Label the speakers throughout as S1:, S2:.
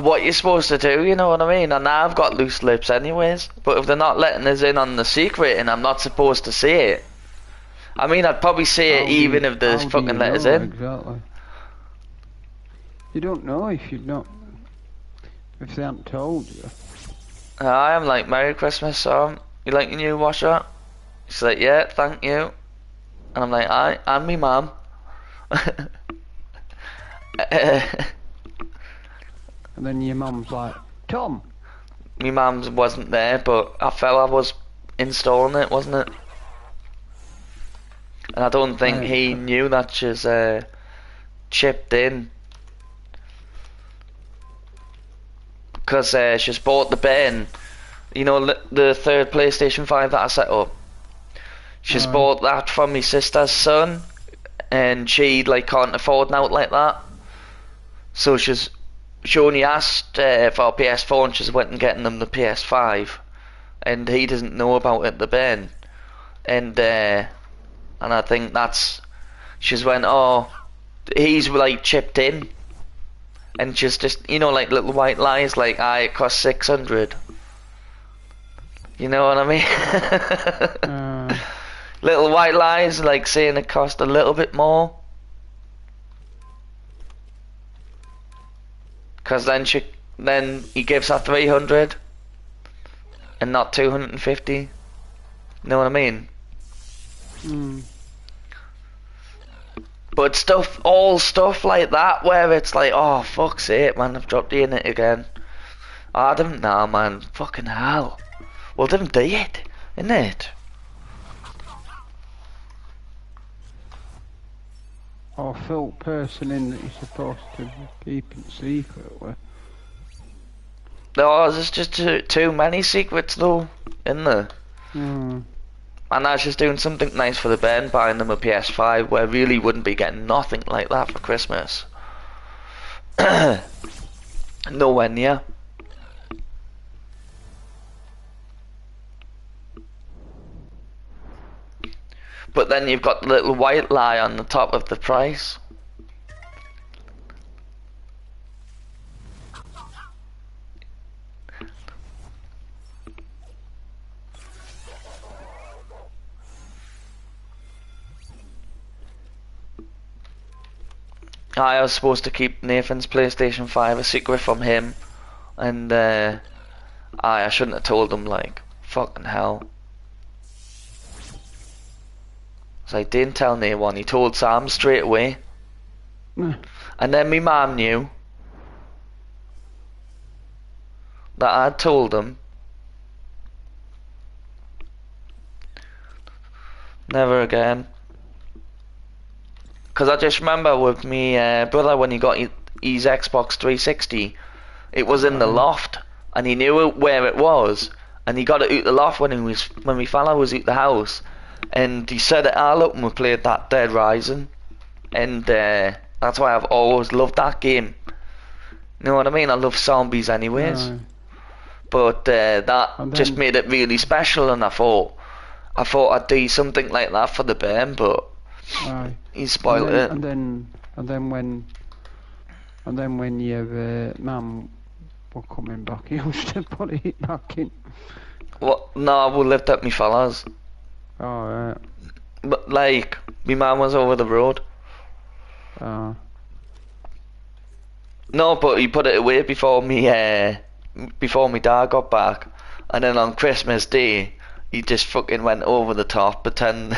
S1: what you're supposed to do, you know what I mean? And I've got loose lips anyways. But if they're not letting us in on the secret and I'm not supposed to say it, I mean, I'd probably say it even if there's fucking let us in.
S2: Exactly. You don't know if you've not, if they haven't told you.
S1: I am like, Merry Christmas, Sam. You like your new washer? She's like, yeah, thank you. And I'm like, and me mum.
S2: And then your mum's like, Tom.
S1: Me mum wasn't there, but I felt I was installing it, wasn't it? And I don't think he knew that she's chipped in. Because she's bought the bin. You know, the third PlayStation 5 that I set up. She's bought that from my sister's son. And she like can't afford an out like that. So she only asked for a PS4 and she's went and getting them the PS5. And he doesn't know about it, the bin. And I think that's, she's went, oh, he's like chipped in. And she's just, you know, like little white lies, like, it cost 600. You know what I mean? Little white lies, like saying it cost a little bit more. Because then he gives her 300 and not 250. You know what I mean? But all stuff like that where it's like, oh fuck's sake, man, I've dropped the unit again. I didn't know, man. Fucking hell. Well, didn't do it, innit?
S2: Or fill person in that you're supposed to keep it secret with.
S1: No, there's just too many secrets though, in there. And I was just doing something nice for the Ben, buying them a PS5, where I really wouldn't be getting nothing like that for Christmas. Nowhere near. But then you've got the little white lie on the top of the price. I was supposed to keep Nathan's PlayStation 5 a secret from him, and I shouldn't have told him, like, fucking hell. So I didn't tell anyone, he told Sam straight away. And then my mum knew that I'd told him. Never again. Because I just remember with me brother when he got his Xbox 360, it was in the loft, and he knew where it was, and he got it out the loft when my fella was out the house, and he set it all up and we played that Dead Rising, and that's why I've always loved that game. You know what I mean? I love zombies anyways, but that just made it really special, and I thought I'd do something like that for the Ben, but he spoiled it.
S2: And then when your mum were coming back, you used to put it back in.
S1: What? No, we lived at me fella's.
S2: Oh right.
S1: But like, my mum was over the road.
S2: Oh.
S1: No, but he put it away before me dad got back, and then on Christmas Day, he just fucking went over the top, pretend.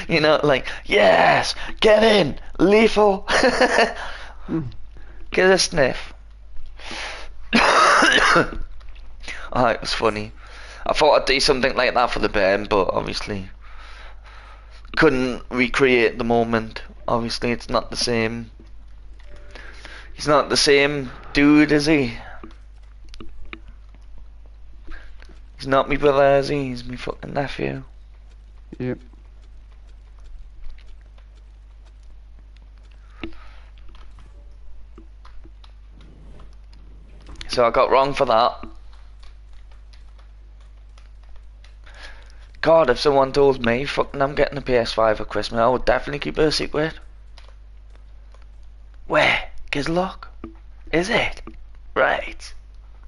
S1: You know, like, yes, get in, lethal. Get a sniff. Oh, it was funny. I thought I'd do something like that for the Ben, but obviously couldn't recreate the moment. Obviously, it's not the same. He's not the same dude, is he? He's not me brother, is he? He's me fucking nephew.
S2: Yep.
S1: So I got wrong for that. God, if someone told me, fucking I'm getting a PS5 for Christmas, I would definitely keep it a secret. Where? Gizlock? Is it? Right.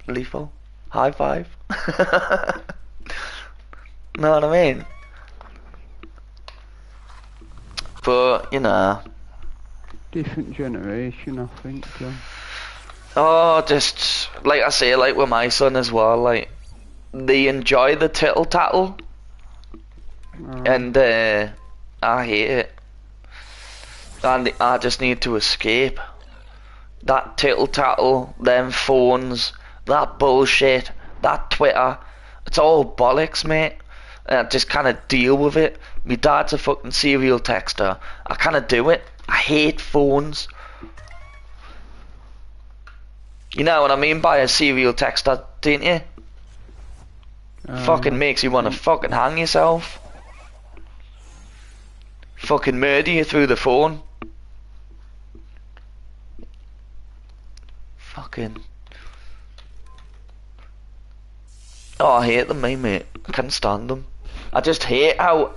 S1: Lethal. High five. Know what I mean? But, you know.
S2: Different generation, I think, John.
S1: Oh, just, like I say, like with my son as well, like, they enjoy the tittle tattle. And, I hate it. And I just need to escape. That tittle tattle, them phones, that bullshit, that Twitter, it's all bollocks, mate. And I just kind of deal with it. My dad's a fucking serial texter. I kind of do it. I hate phones. You know what I mean by a serial texter, don't you? Fucking makes you want to fucking hang yourself. Fucking murder you through the phone. Fucking. Oh, I hate them, mate. I can't stand them. I just hate how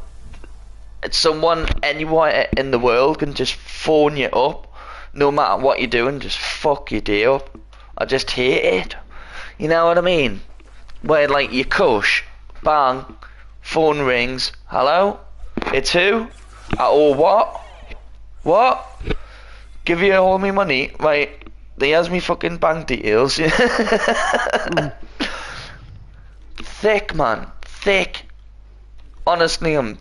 S1: someone anywhere in the world can just phone you up, no matter what you're doing, just fuck your day up. I just hate it. You know what I mean? Where like you cush, bang, phone rings. Hello? It's who? Oh, what? What? Give you all my money? Right. There's me fucking bank details. Thick, man. Thick. Honestly, I'm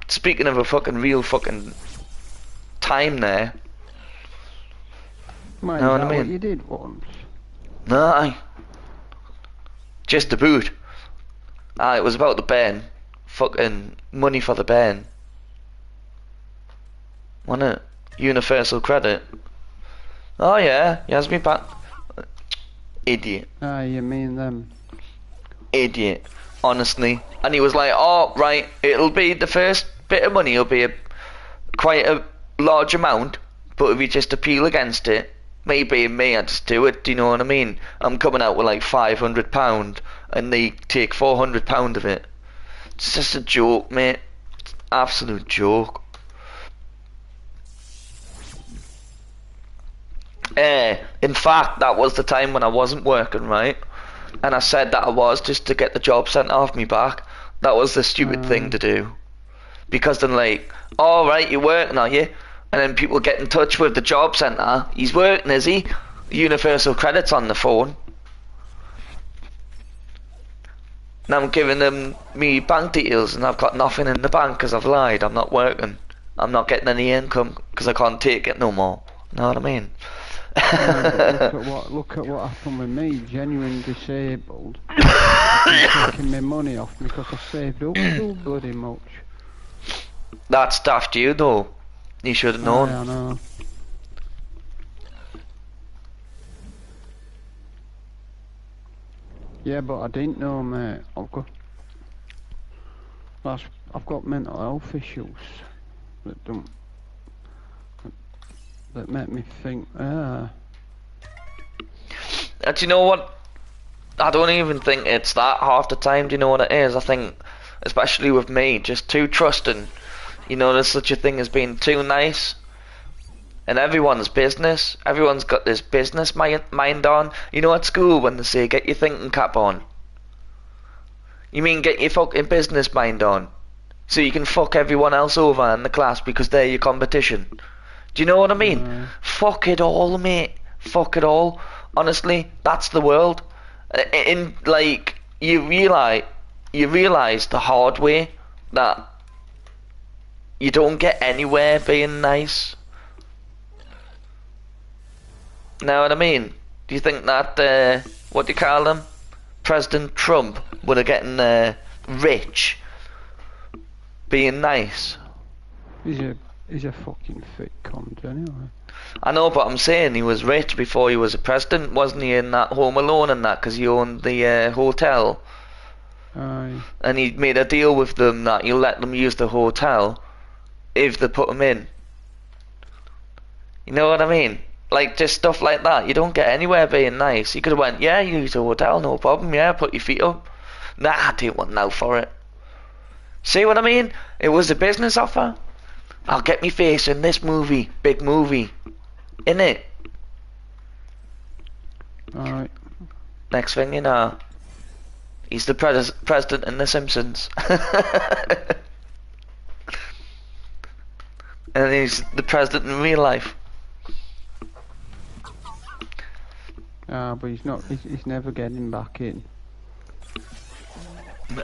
S1: speaking of a fucking real fucking time there.
S2: Mate,
S1: know
S2: is
S1: what I
S2: that
S1: mean?
S2: what you did once?
S1: Nah. Just the boot. It was about the Ben. Fucking money for the Ben. Wasn't it? Universal credit. Oh yeah, he has me back. Idiot.
S2: Ah, you mean them?
S1: Idiot. Honestly. And he was like, oh right, it'll be the first bit of money, it'll be quite a large amount, but if you just appeal against it, maybe me, I just do it, do you know what I mean? I'm coming out with like £500 and they take £400 of it. It's just a joke, mate. It's absolute joke. In fact, that was the time when I wasn't working, right? And I said that I was, just to get the job sent off me back. That was the stupid thing to do. Because then like, oh right, you're working, are you? And then people get in touch with the job centre. He's working, is he? Universal credit's on the phone. And I'm giving them me bank details and I've got nothing in the bank because I've lied. I'm not working. I'm not getting any income because I can't take it no more. Know what I mean?
S2: Look at what happened with me. Genuine disabled. Taking my money off me because I saved up so bloody much.
S1: That's daft you though. You should have known.
S2: I know. Yeah, but I didn't know, mate. I've got mental health issues that make me think,
S1: Do you know what? I don't even think it's that half the time. Do you know what it is? I think, especially with me, just too trusting. You know, there's such a thing as being too nice. And everyone's business. Everyone's got this business mind on. You know at school when they say, get your thinking cap on. You mean get your fucking business mind on. So you can fuck everyone else over in the class because they're your competition. Do you know what I mean? Fuck it all, mate. Fuck it all. Honestly, that's the world. In like, you realise the hard way that you don't get anywhere being nice. Know what I mean? Do you think that what do you call him? President Trump would have getting rich being nice?
S2: He's a fucking thick cunt anyway.
S1: I know, but I'm saying he was rich before he was a president, wasn't he? In that Home Alone and that, because he owned the hotel.
S2: Aye.
S1: And he made a deal with them that he'll let them use the hotel if they put him in. You know what I mean? Like, just stuff like that. You don't get anywhere being nice. You could have went, yeah, you use the hotel, no problem, yeah, put your feet up. Nah, I don't want now for it. See what I mean? It was a business offer. I'll get me face in this movie, big movie. Innit?
S2: Right.
S1: Next thing you know, he's the president in The Simpsons. And he's the president in real life.
S2: Ah, but he's not. He's never getting back in.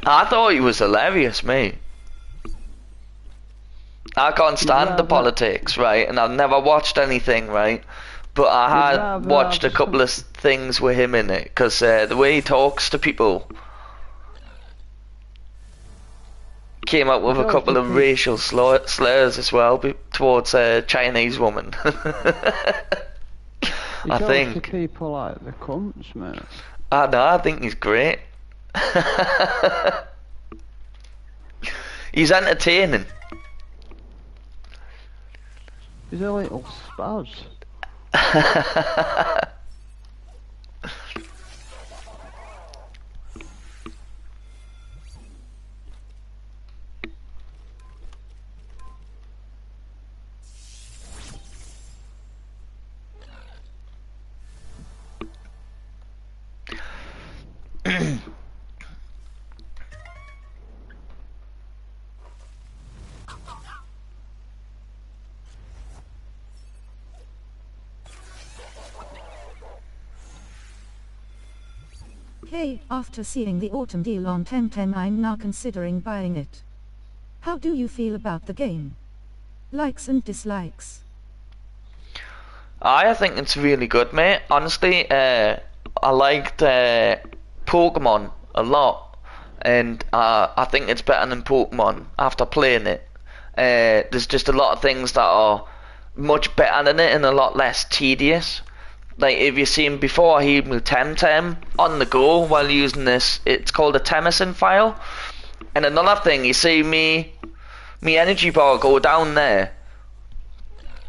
S1: I thought he was hilarious, mate. I can't stand the politics, right? And I've never watched anything, right? But I had watched a couple of things with him in it, because the way he talks to people came up with a couple of racial slurs as well towards a Chinese woman. I think
S2: people like the cunts, man.
S1: I know. I think he's great. He's entertaining.
S2: He's a little spaz.
S3: Hey, after seeing the autumn deal on Temtem, I'm now considering buying it. How do you feel about the game? Likes and dislikes.
S1: I think it's really good, mate. Honestly, I liked Pokemon a lot, and I think it's better than Pokemon after playing it. There's just a lot of things that are much better than it and a lot less tedious. Like, if you've seen before, he moved Temtem on the go while using this, it's called a Temtem file. And another thing, you see me energy bar go down there.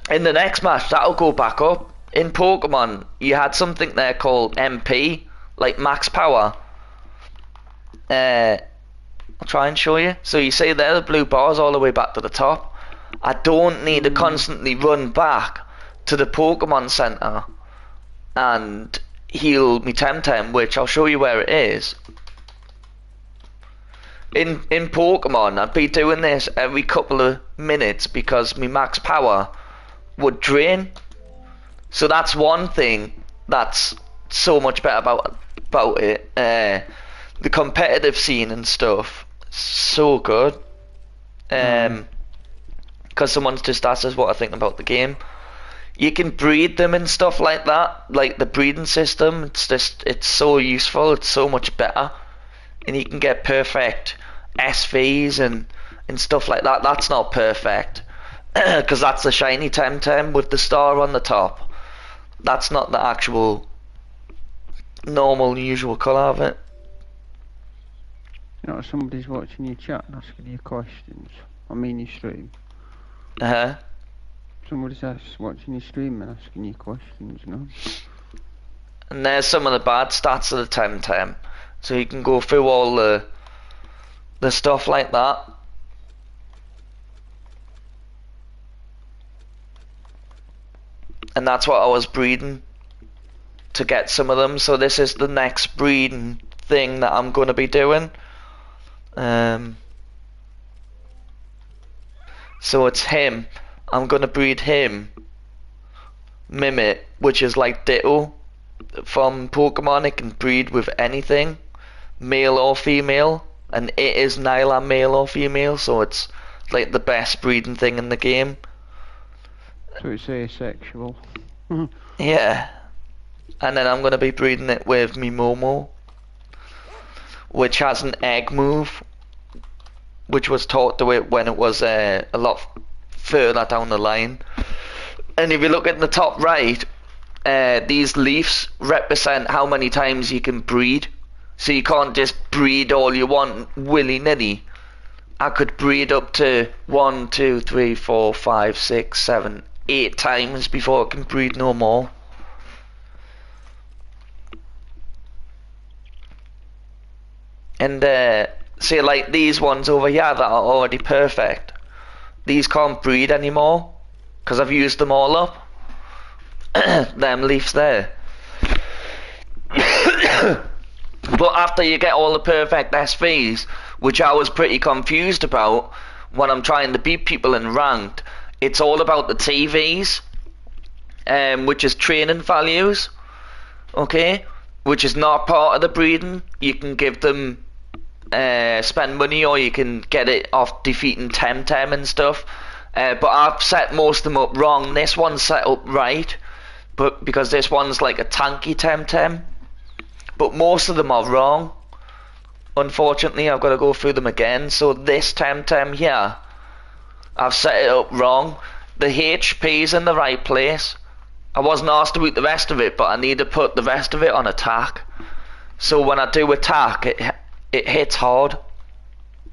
S1: In the next match, that'll go back up. In Pokemon, you had something there called MP, like max power. I'll try and show you. So you see there, the blue bars all the way back to the top. I don't need to constantly run back to the Pokemon Center and heal me Temtem, which I'll show you where it is. In Pokemon, I'd be doing this every couple of minutes because my max power would drain. So that's one thing that's so much better about it. The competitive scene and stuff, so good. Because someone's just asked us what I think about the game. You can breed them and stuff like that, like the breeding system. It's so useful. It's so much better, and you can get perfect SVs and stuff like that. That's not perfect because that's the shiny Temtem with the star on the top. That's not the actual normal usual colour of it.
S2: You know, somebody's watching your chat and asking you questions. I mean your stream. Somebody's watching your stream and asking you questions, no?
S1: And there's some of the bad stats of the Temtem. So you can go through all the stuff like that. And that's what I was breeding to get some of them. So this is the next breeding thing that I'm going to be doing. So it's him. I'm going to breed him. Mimit, which is like Ditto from Pokemon. It can breed with anything, male or female. And it is Nyla male or female, so it's like the best breeding thing in the game.
S2: So it's asexual.
S1: Yeah. And then I'm going to be breeding it with me Momo, which has an egg move, which was taught to it when it was a lot further down the line. And if you look at the top right, these leaves represent how many times you can breed. So you can't just breed all you want willy-nilly. I could breed up to 1, 2, 3, 4, 5, 6, 7, 8 times before I can breed no more. And see, like these ones over here that are already perfect, these can't breed anymore because I've used them all up. Them leaves there. But after you get all the perfect SVs, which I was pretty confused about when I'm trying to beat people in ranked, it's all about the TVs, which is training values, okay, which is not part of the breeding. You can give them spend money, or you can get it off defeating Temtem and stuff. But I've set most of them up wrong. This one's set up right, but because this one's like a tanky Temtem. But most of them are wrong. Unfortunately, I've got to go through them again. So this Temtem here, I've set it up wrong. The HP's in the right place. I wasn't asked to boot the rest of it, but I need to put the rest of it on attack. So when I do attack, it hits hard,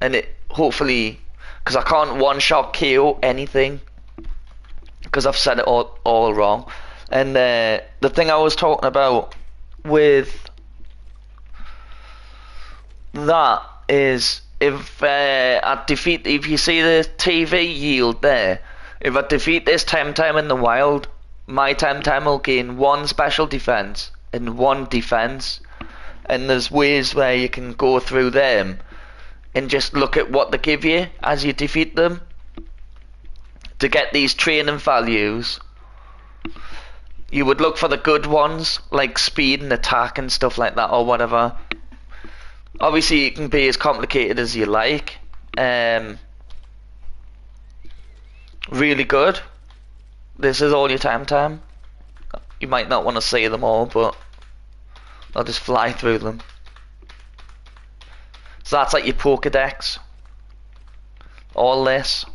S1: and it hopefully, because I can't one-shot KO anything, because I've set it all wrong. And the thing I was talking about with that is, if if you see the TV yield there, if I defeat this Temtem in the wild, my Temtem will gain 1 special defense and 1 defense. And there's ways where you can go through them and just look at what they give you as you defeat them to get these training values. You would look for the good ones, like speed and attack and stuff like that, or whatever. Obviously it can be as complicated as you like. Really good. This is all your Temtem. You might not want to see them all, but I'll just fly through them. So that's like your Pokedex. All this.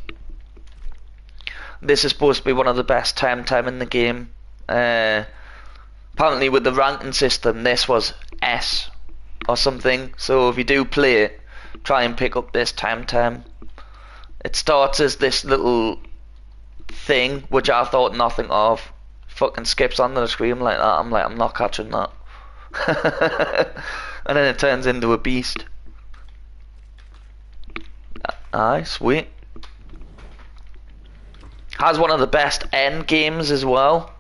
S1: This is supposed to be one of the best Temtem in the game. Apparently with the ranking system, this was S or something. So if you do play it, try and pick up this Temtem. It starts as this little thing, which I thought nothing of. Fucking skips onto the screen like that. I'm like, I'm not catching that. And then it turns into a beast. Aye, sweet. Has one of the best end games as well.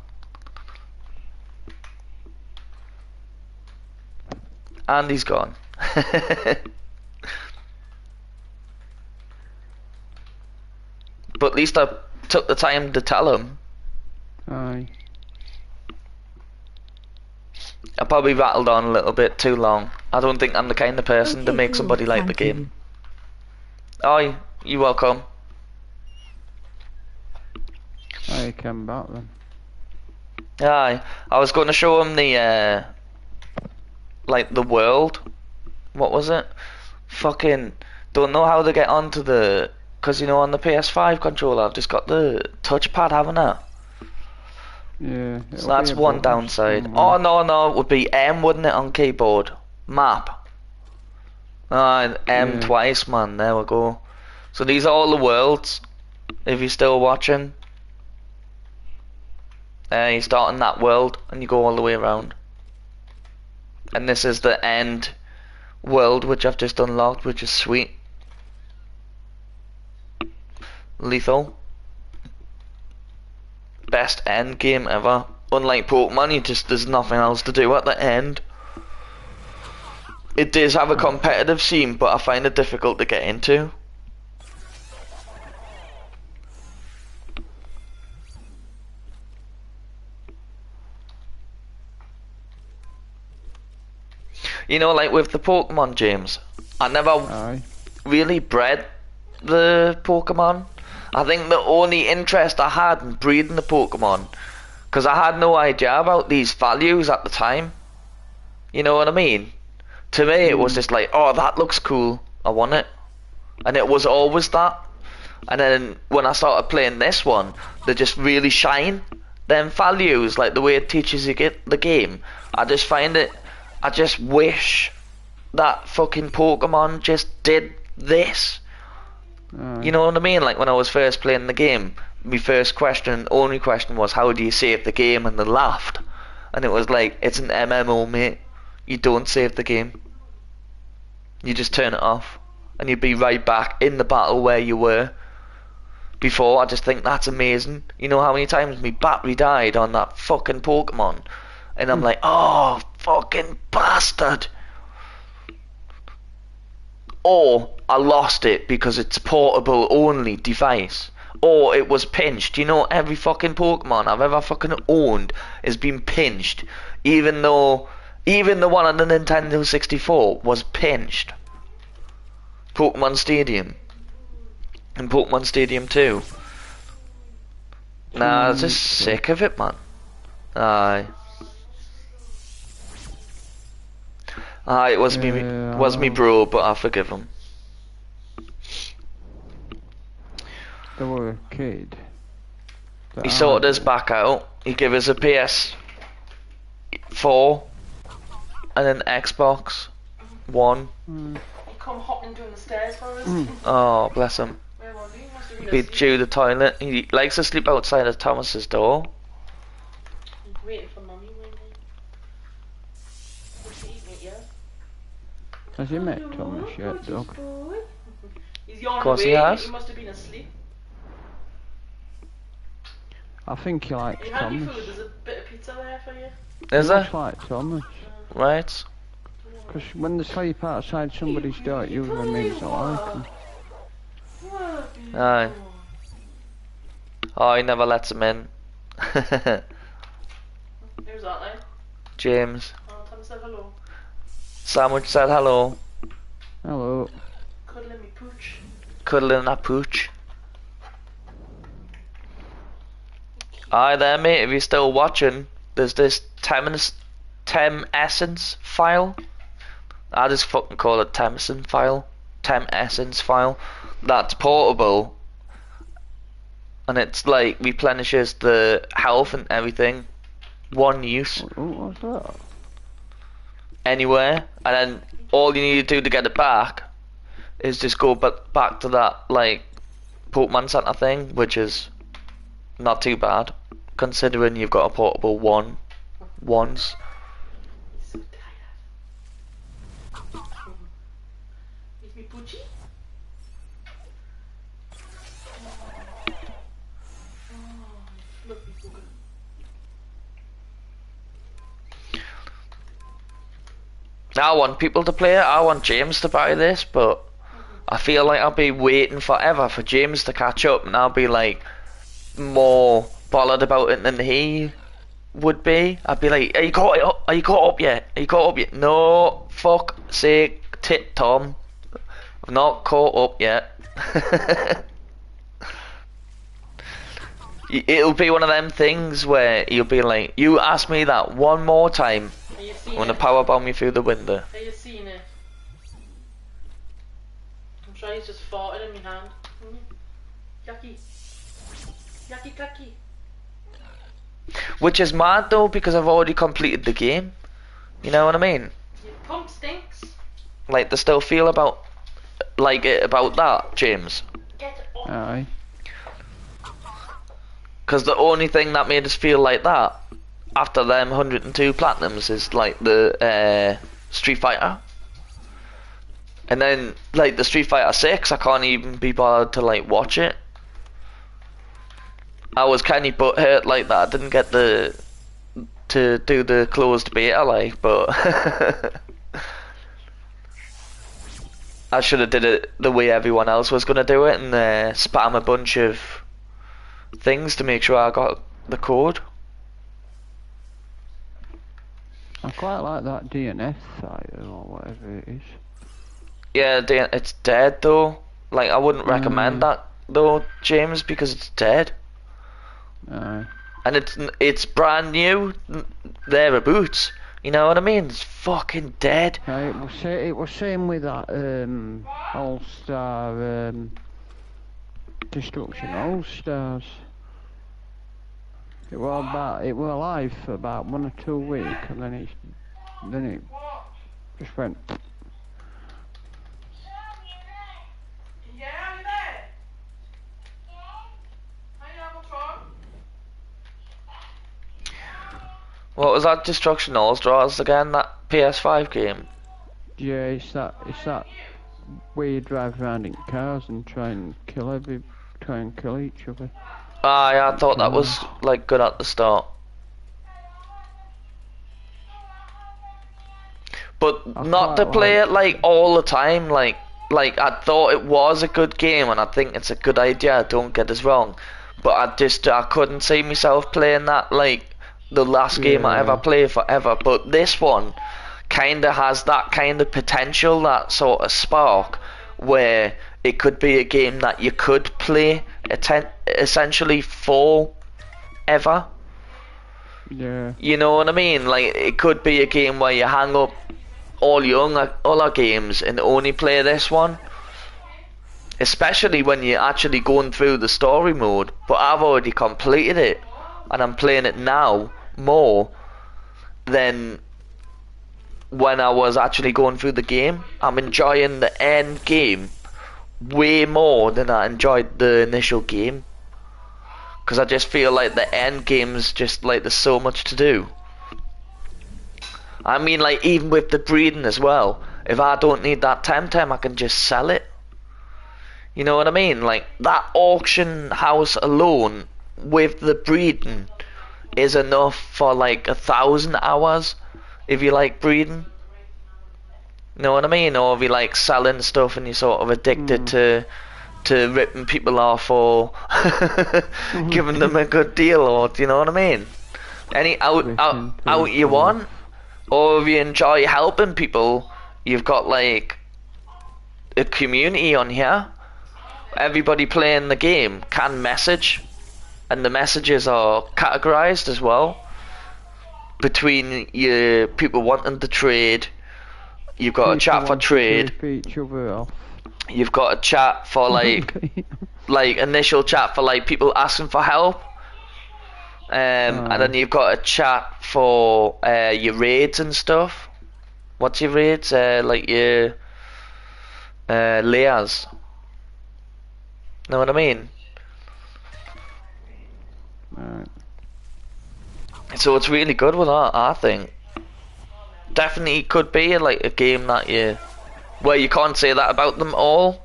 S1: And he's gone. But at least I took the time to tell him.
S2: Aye.
S1: I probably rattled on a little bit too long. I don't think I'm the kind of person to
S3: Okay,
S1: make
S3: cool,
S1: somebody like the
S3: thank
S1: game. Oh, you're welcome.
S2: I came back then.
S1: Aye, I was going to show him the like the world. What was it? Fucking don't know how to get onto the, because you know on the PS5 controller I've just got the touchpad, haven't I?
S2: Yeah.
S1: So that's one downside. Oh no, it would be M, wouldn't it, on keyboard? Map. Ah, M twice, man. There we go. So these are all the worlds. If you're still watching, you start in that world and you go all the way around. And this is the end world, which I've just unlocked, which is sweet. Lethal. Best end game ever. Unlike Pokemon, there's nothing else to do at the end. It does have a competitive scene, but I find it difficult to get into. You know, like with the Pokemon, James, I never really bred the Pokemon. I think the only interest I had in breeding the Pokemon, because I had no idea about these values at the time. You know what I mean? To me, it was just like, oh, that looks cool, I want it. And it was always that. And then when I started playing this one, they just really shine. Them values, like the way it teaches you get the game. I just find it, I just wish that fucking Pokemon just did this. You know what I mean? Like when I was first playing the game, my first question, only question was, how do you save the game? And they laughed. And it was like, it's an MMO, mate. You don't save the game. You just turn it off. And you'd be right back in the battle where you were before. I just think that's amazing. You know how many times my battery died on that fucking Pokemon? And I'm like, oh, fucking bastard. Or I lost it because it's portable only device. Or it was pinched. You know, every fucking Pokemon I've ever fucking owned has been pinched. Even the one on the Nintendo 64 was pinched. Pokemon Stadium. And Pokemon Stadium 2. Nah, I was just sick of it, man. Aye. Aye, it was me bro, but I forgive him.
S2: They were a kid.
S1: He sorted us back out. He gave us a PS4 and an Xbox One.
S4: He come hopping down the stairs for us.
S1: Oh, bless him.
S4: Where was he? Must have been
S1: Be
S4: asleep.
S1: due the toilet. He likes to sleep outside of Thomas's door.
S4: He's waiting for mummy, wasn't he? What's he eating it, yeah?
S2: Has he met Thomas yet, Doug?
S4: He's yawning
S1: Of course
S4: away.
S1: he has.
S4: He must have been asleep.
S2: I think he likes
S4: You had your
S2: Thomas.
S4: food. There's a bit of pizza there for you.
S1: Is
S2: He
S1: there?
S2: looks like Thomas.
S1: Right.
S2: Because when they sleep outside somebody's door, it usually means I like them.
S1: Aye. Oh, he never lets him in.
S4: Who's that there?
S1: James.
S4: Oh, Tom said hello.
S1: Sandwich said hello.
S2: Hello.
S4: Cuddling me pooch.
S1: Cuddling that pooch. Aye there, mate, if you're still watching, there's this Tem Essence file. I just fucking call it Tem Essence file. That's portable. And it's like replenishes the health and everything. One use.
S2: What's that?
S1: Anywhere. And then all you need to do to get it back is just go back to that like Pokemon Center thing, which is not too bad, considering you've got a portable one once.
S4: He's so tired. Is me poochie? Look, me poochie.
S1: I want people to play it. I want James to buy this, but I feel like I'll be waiting forever for James to catch up, and I'll be like more bothered about it than he would be. I'd be like, are you caught up? Are you caught up yet? Are you caught up yet? No, fuck sake, tit Tom. I've not caught up yet. It'll be one of them things where you'll be like, you ask me that one more time,
S4: Are you
S1: I'm
S4: seeing
S1: gonna
S4: it?
S1: powerbomb you through the window.
S4: Are you seeing it? I'm sure he's just farted in my hand. Yucky. Yucky clucky.
S1: Which is mad though, because I've already completed the game. You know what I mean?
S4: Your pump stinks.
S1: Like, they still feel about that, James.
S4: Get it off.
S2: Aye.
S1: Because the only thing that made us feel like that after them 102 platinums is like the Street Fighter. And then like the Street Fighter 6, I can't even be bothered to like watch it. I was kind of butthurt like that. I didn't get to do the closed beta, like, but I should have did it the way everyone else was gonna do it and spam a bunch of things to make sure I got the code.
S2: I quite like that DNF site or whatever it is.
S1: Yeah, it's dead though. Like, I wouldn't recommend that though, James, because it's dead.
S2: Aye.
S1: And it's brand new. They're boots. You know what I mean? It's fucking dead.
S2: It was same with that All Star Destruction All Stars. It was live for about 1 or 2 weeks, and then it just went.
S4: Yeah, you there? Hi, what's wrong?
S1: What was that Destruction All Stars again? That PS5 game?
S2: Yeah, it's that where you drive around in cars and try and kill each other.
S1: Aye, I thought that was like good at the start. but
S2: I
S1: not to
S2: quite
S1: play
S2: like
S1: it like all the time. Like I thought it was a good game, and I think it's a good idea. Don't get us wrong, but I couldn't see myself playing that like the last game I ever
S2: Yeah.
S1: played forever. But this one kind of has that kind of potential, that sort of spark, where it could be a game that you could play essentially forever.
S2: Yeah.
S1: You know what I mean? Like, it could be a game where you hang up all your other games and only play this one. Especially when you're actually going through the story mode. But I've already completed it, and I'm playing it now more than when I was actually going through the game. I'm enjoying the end game way more than I enjoyed the initial game. Because I just feel like the end game's just like there's so much to do. I mean, like, even with the breeding as well. If I don't need that Temtem, I can just sell it. You know what I mean? Like, that auction house alone with the breeding is enough for like 1,000 hours if you like breeding. You know what I mean? Or if you like selling stuff and you're sort of addicted to ripping people off or giving them a good deal, or do you know what I mean? Any out you want, or if you enjoy helping people, you've got like a community on here. Everybody playing the game can message, and the messages are categorized as well between your people wanting to trade. You've got a chat for trade.
S2: Each other off.
S1: You've got a chat for like initial chat for like people asking for help, and then you've got a chat for your raids and stuff. What's your raids? Like your layers. Know what I mean?
S2: Right.
S1: So it's really good with that, I think. Definitely could be like a game that where you can't say that about them all.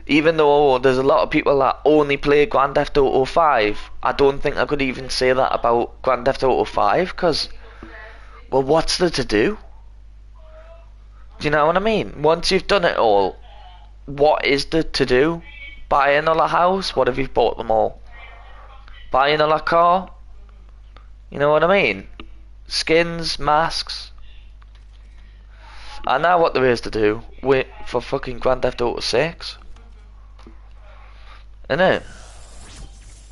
S1: Even though there's a lot of people that only play Grand Theft Auto 5, I don't think I could even say that about Grand Theft Auto 5, because, well, what's there to do? Do you know what I mean? Once you've done it all, what is there to do? Buy another house? What if you've bought them all? Buy another car? You know what I mean? Skins, masks. I know what there is to do for fucking Grand Theft Auto 6. Innit?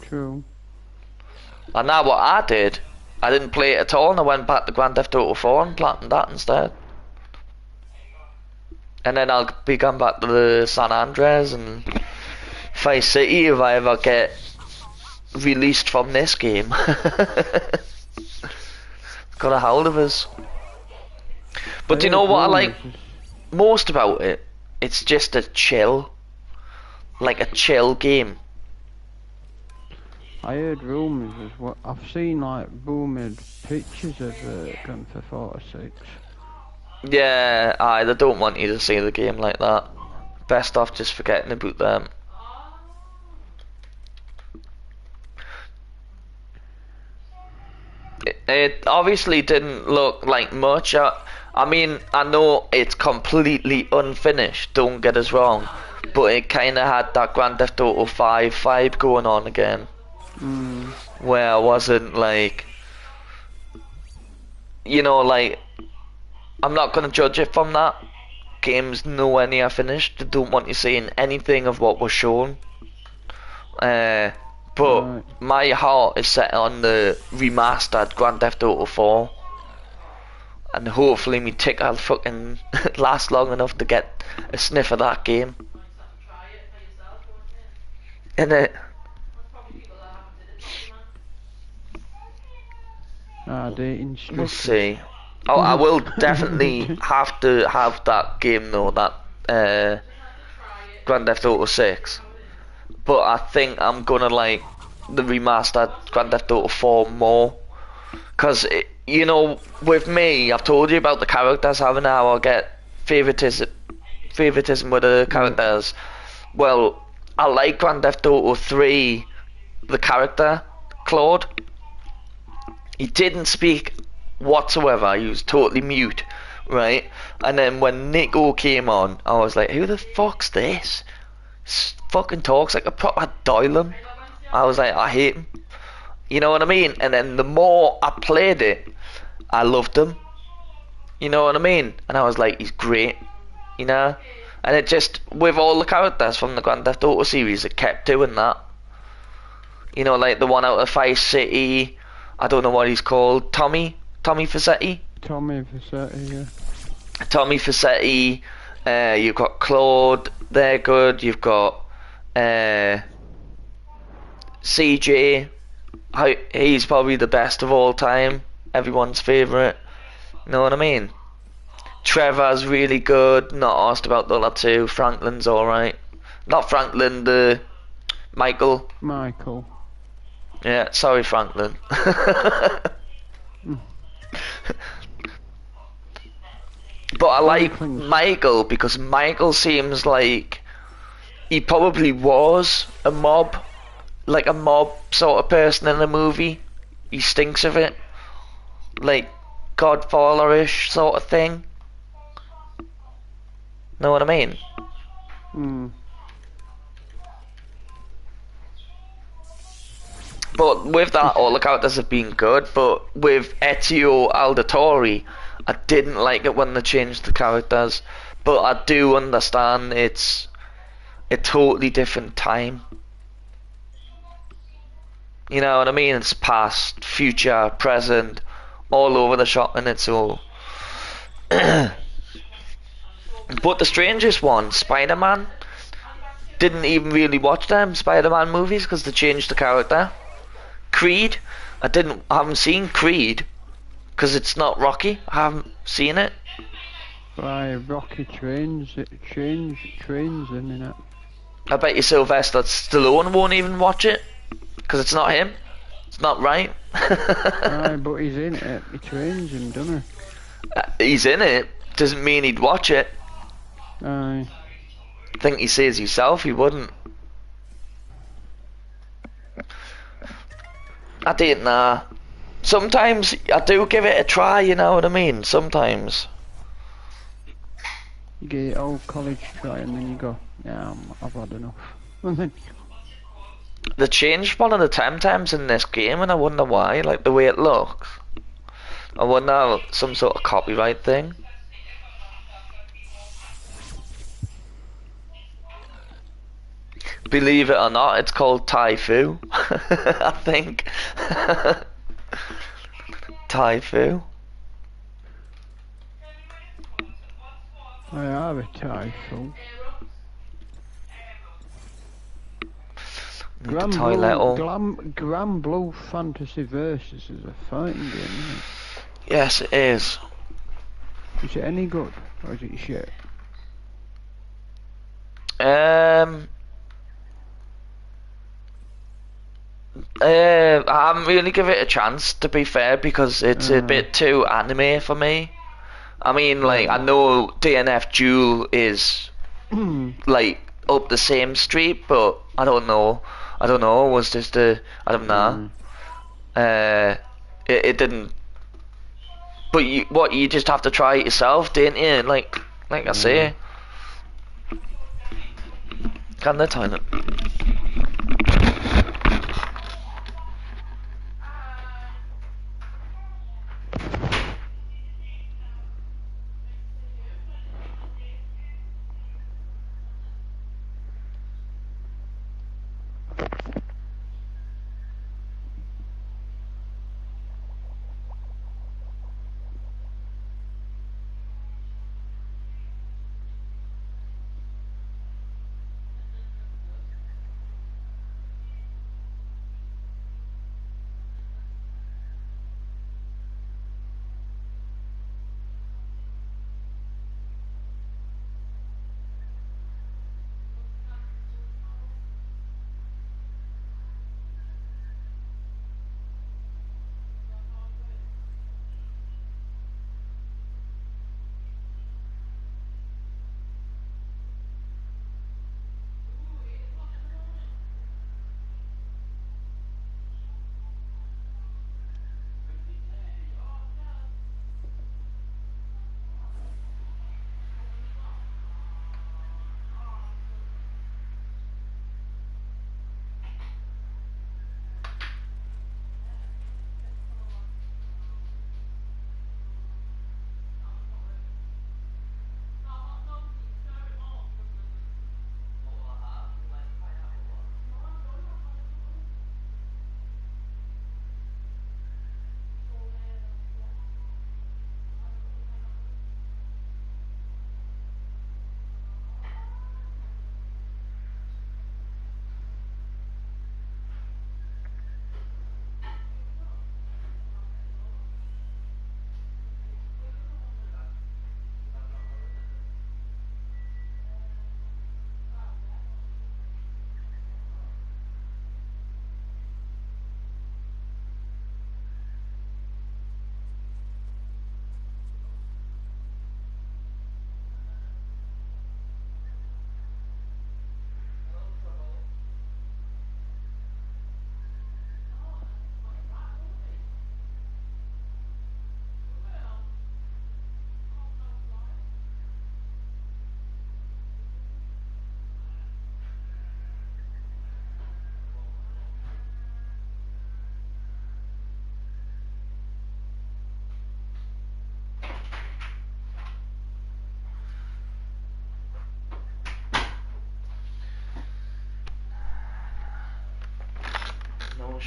S2: True.
S1: I know what I did. I didn't play it at all, and I went back to Grand Theft Auto 4 and planted that instead. And then I'll be going back to the San Andreas and Vice City if I ever get released from this game. Got a hold of us. But do you know what I like most about it? It's just a chill. Like a chill game.
S2: I heard rumours as well. I've seen like boomed pictures of Grand Theft Auto 6.
S1: Yeah, they don't want you to see the game like that. Best off just forgetting about them. It obviously didn't look like much. I mean, I know it's completely unfinished, don't get us wrong, but it kind of had that Grand Theft Auto 5 vibe going on again. Where I wasn't like, you know, like, I'm not going to judge it from that. Game's nowhere near finished. They don't want you seeing anything of what was shown. But my heart is set on the remastered Grand Theft Auto 4. And hopefully me tick will fucking last long enough to get a sniff of that game. Innit?
S2: Dating
S1: We'll see. Oh, I will definitely have to have that game though, that Grand Theft Auto 6. But I think I'm gonna like the remastered Grand Theft Auto 4 more. Cause, you know, with me, I've told you about the characters having how I get favoritism with the characters. Well, I like Grand Theft Auto 3, the character, Claude. He didn't speak whatsoever. He was totally mute, right? And then when Nico came on, I was like, who the fuck's this? Fucking talks like a proper Dylan. I was like, I hate him. You know what I mean? And then the more I played it, I loved him. You know what I mean? And I was like, he's great. You know? And it just, with all the characters from the Grand Theft Auto series, it kept doing that. You know, like the one out of Vice City, I don't know what he's called, Tommy Faccetti?
S2: Tommy Vassetti, yeah.
S1: Tommy Faccetti, you've got Claude, they're good, you've got CJ, he's probably the best of all time, everyone's favourite, you know what I mean? Trevor's really good, not asked about the other two, Franklin's alright. Not Franklin, the Michael. Yeah, sorry Franklin. But I like Michael because Michael seems like he probably was a mob sort of person in the movie. He stinks of it. Like Godfather-ish sort of thing. Know what I mean? But with that, all the characters have been good. But with Ezio Auditore, I didn't like it when they changed the characters. But I do understand it's a totally different time. You know what I mean? It's past, future, present, all over the shop, and it's all. But the strangest one, Spider-Man, didn't even really watch them Spider-Man movies because they changed the character. Creed, I haven't seen Creed because it's not Rocky. I haven't seen it.
S2: Right, Rocky trains in it.
S1: I bet you Sylvester Stallone won't even watch it because it's not him. It's not right.
S2: Aye, but he's in it. He trains him, doesn't he?
S1: He's in it. Doesn't mean he'd watch it.
S2: Aye.
S1: I think he says himself he wouldn't. I don't know. Sometimes I do give it a try, you know what I mean? Sometimes.
S2: You get your old college try and then you go, yeah, I've had enough. And then
S1: They changed one of the Temtems in this game and I wonder why, like the way it looks. I wonder some sort of copyright thing. Believe it or not, it's called Taifu. I think. Taifu.
S2: I have a typhoon. Grand Blue Fantasy Versus is a fighting game, isn't it?
S1: Yes, it is.
S2: Is it any good, or is it shit?
S1: I haven't really given it a chance, to be fair, because it's a bit too anime for me. I mean, like, I know DNF Duel is, like, up the same street, but I don't know. I don't know, it was just I don't know. It didn't... But you just have to try it yourself, don't you? Like I say. Can the toilet?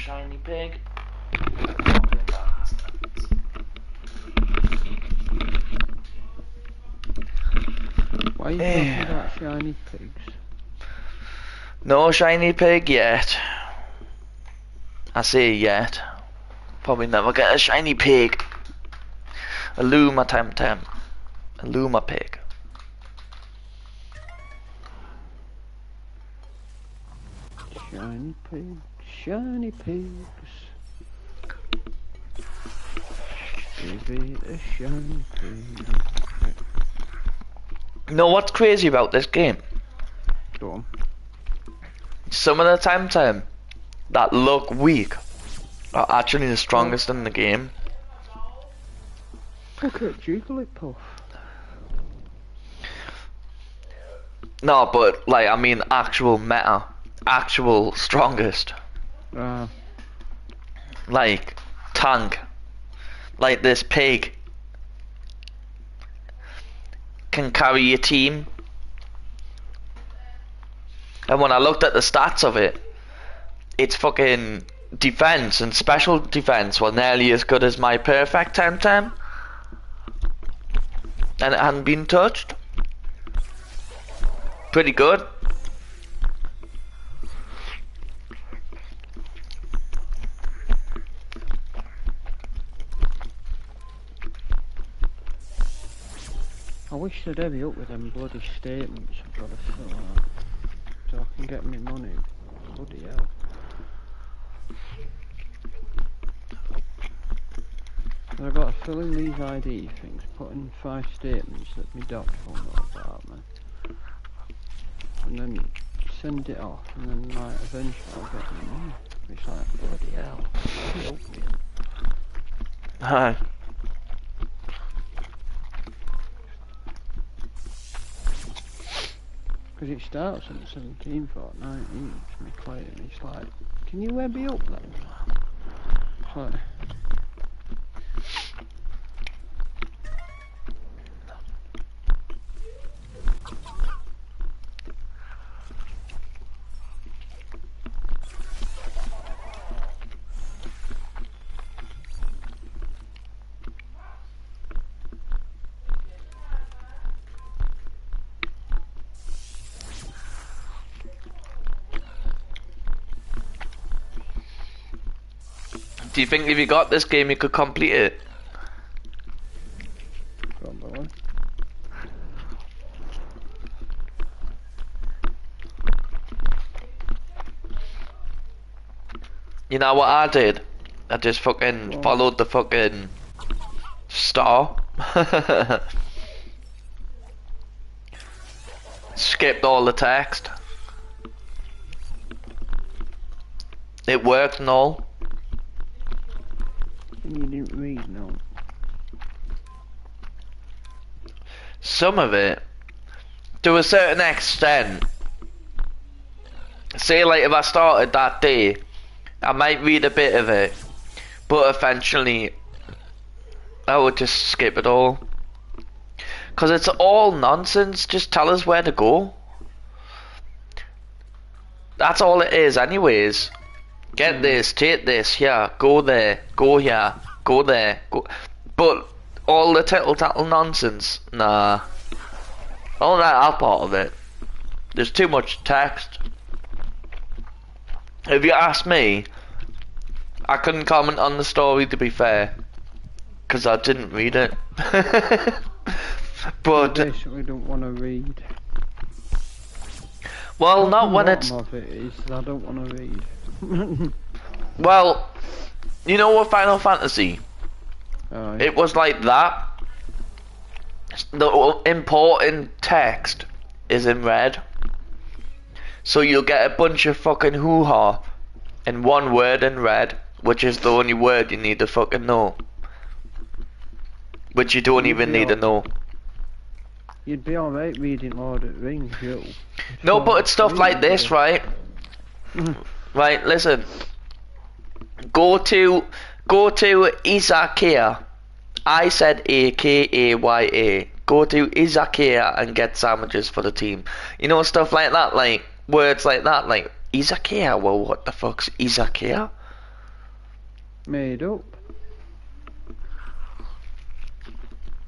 S1: shiny pig.
S2: Why are you talking about shiny pigs?
S1: No shiny pig yet. I say yet. Probably never get a shiny pig. A Luma Temtem. A Luma pig.
S2: Shiny pigs, shiny pigs. Give it a shiny pig.
S1: You know what's crazy about this game?
S2: Go on.
S1: Some of the Temtem that look weak are actually the strongest in the game.
S2: Look at Jigglypuff.
S1: No, but like I mean actual meta. Actual strongest. Like tank. Like this pig can carry your team. And when I looked at the stats of it, its fucking defense and special defense were nearly as good as my perfect Temtem. And it hadn't been touched. Pretty good.
S2: I wish they'd hurry up with them bloody statements I've got to fill out, so I can get me money. Bloody hell. So I've got to fill in these ID things, put in 5 statements that my doc will know about me, and then send it off, and then like eventually I'll get my money. It's like, bloody hell. Hurry up, man.
S1: Hi.
S2: Because it starts on the 17th or 19th, me playing, it's like, can you web me up then? It's like...
S1: Do you think if you got this game you could complete it?
S2: Probably.
S1: You know what I did? I just fucking followed the fucking star. Skipped all the text. It worked and all.
S2: And you didn't read, no.
S1: Some of it, to a certain extent. Say like if I started that day, I might read a bit of it, but eventually I would just skip it all. Cause it's all nonsense, just tell us where to go. That's all it is anyways. Get this, take this, here, go there, go here, go there, go. But all the tittle-tattle nonsense, nah. I don't like that part of it. There's too much text. If you ask me, I couldn't comment on the story to be fair. Because I didn't read it. But...
S2: I basically don't want to read.
S1: Well, not when it's...
S2: of it is I don't want to read.
S1: Well, you know what Final Fantasy?
S2: Oh, yeah.
S1: It was like that. The important text is in red. So you'll get a bunch of fucking hoo-ha in one word in red, which is the only word you need to fucking know. Which you don't even need to know.
S2: You'd be alright reading Lord of the Rings, yo.
S1: No, but it's stuff like this, right? Right, listen. Go to Izakaya. I said Akaya. Go to Izakaya and get sandwiches for the team. You know, stuff like that, like words like that, like Izakaya. Well, what the fuck's Izakaya?
S2: Made up.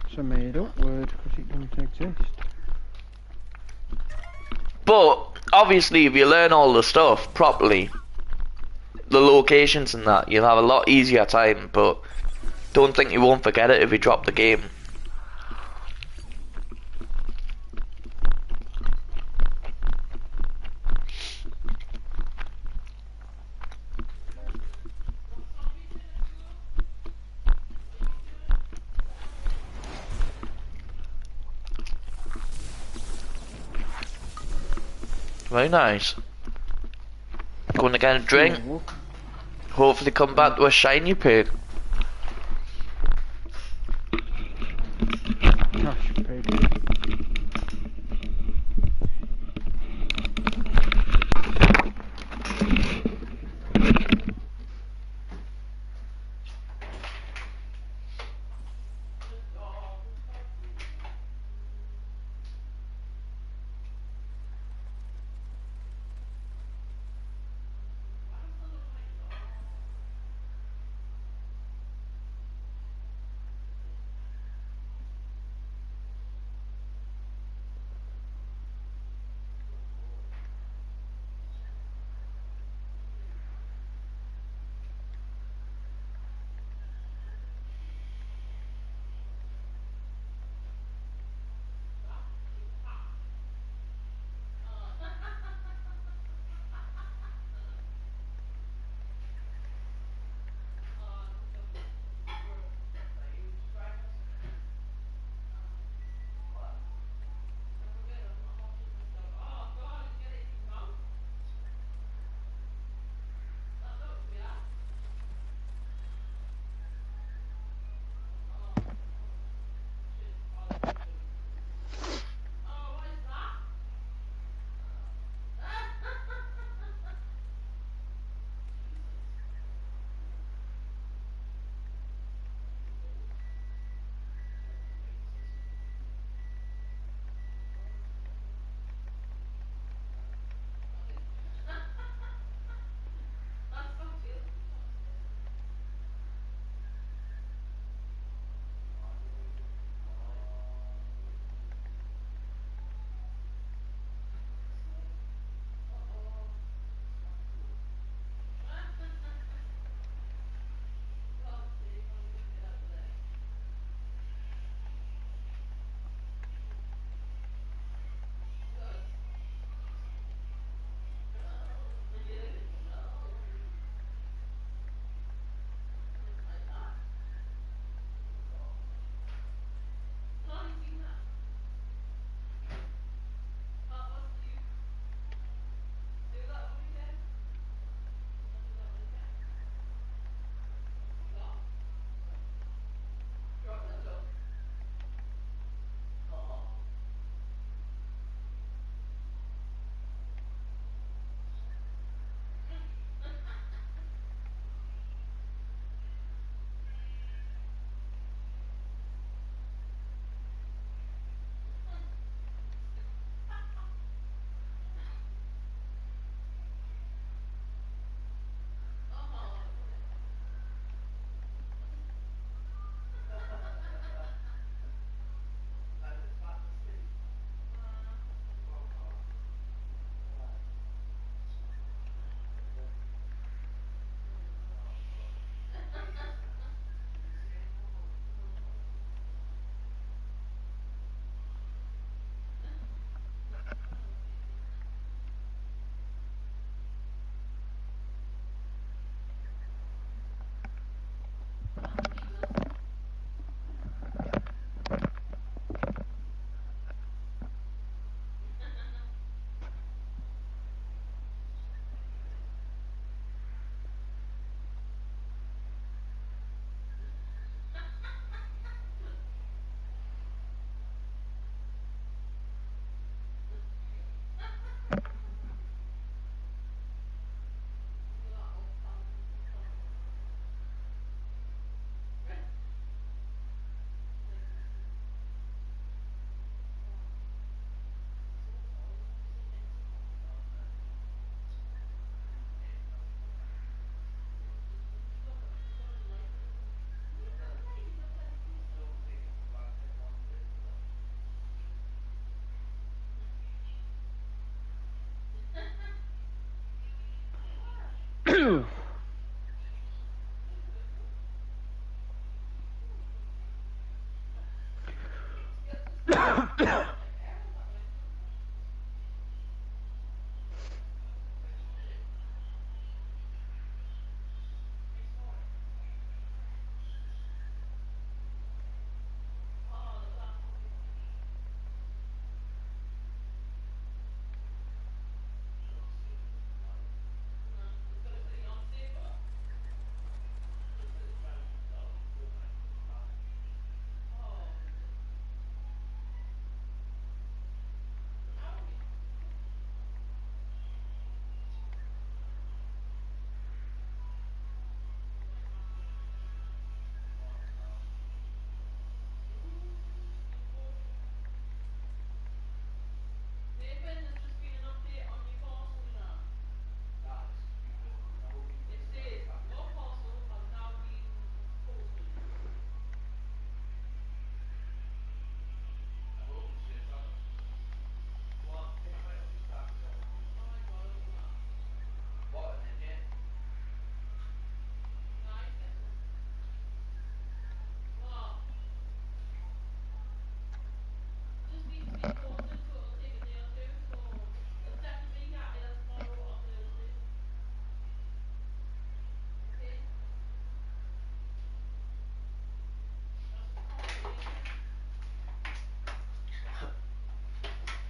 S2: It's a made up word because it doesn't exist.
S1: But obviously, if you learn all the stuff properly, the locations and that, you'll have a lot easier time. But don't think you won't forget it if you drop the game. Very nice. Going to get a drink. Hopefully come back to a shiny pig.
S2: Cash pig.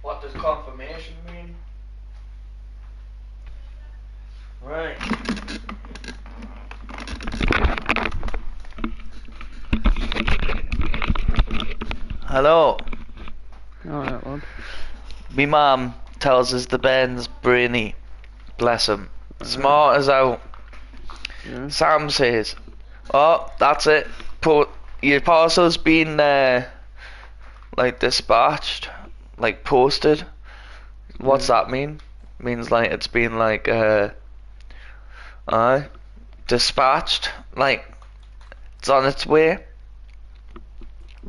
S1: What does confirmation mean? Right. Hello.
S2: Alright, lad.
S1: Me mum tells us the Ben's brainy. Bless him. Smart as out.
S2: Yeah.
S1: Sam says, "Oh, that's it. Your parcel's been like dispatched, like posted." What's that mean? Means like it's been like dispatched, like it's on its way.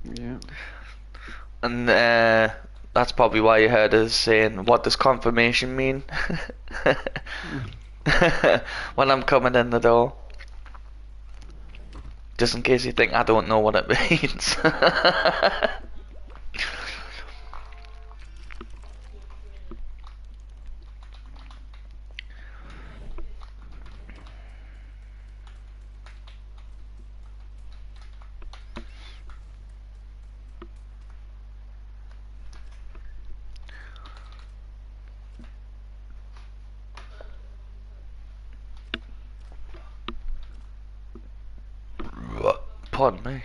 S2: Yeah.
S1: And that's probably why you heard us saying, "What does confirmation mean?" when I'm coming in the door. Just in case you think I don't know what it means. Pardon me.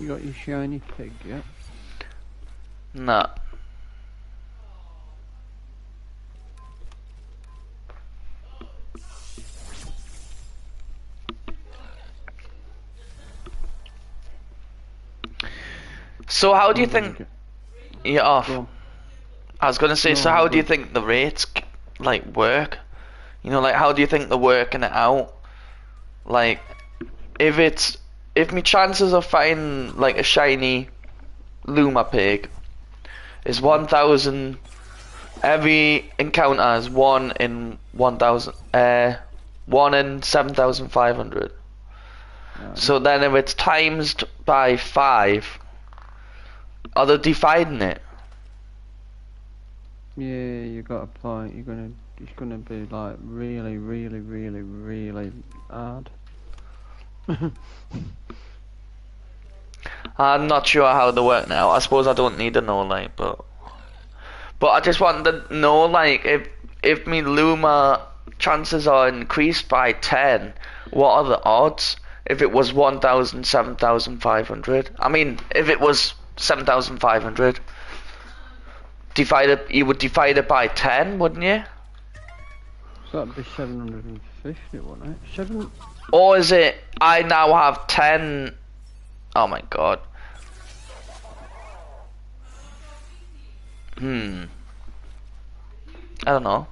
S2: You got your shiny pig yet?
S1: Nah. So how do you think you're off?
S2: Go on.
S1: I was gonna say,
S2: No,
S1: so how do you
S2: go.
S1: think the rates like work? You know, like how do you think they're working it out? Like if my chances of finding like a shiny Luma pig is 1,000, every encounter is 1 in 1,000, 1 in 7,500. So then if it's times by 5, are they dividing it?
S2: Yeah, you got a point. It's gonna be like really, really, really, really hard.
S1: I'm not sure how they work now. I suppose I don't need to know, like, but I just want to know, like, if me Luma chances are increased by 10, what are the odds? If it was 1,000, 7,500. I mean, if it was 7,500, you would divide it by 10, wouldn't you?
S2: So that'd be 750, wouldn't it?
S1: Or is it, I now have 10, oh my god. I don't know.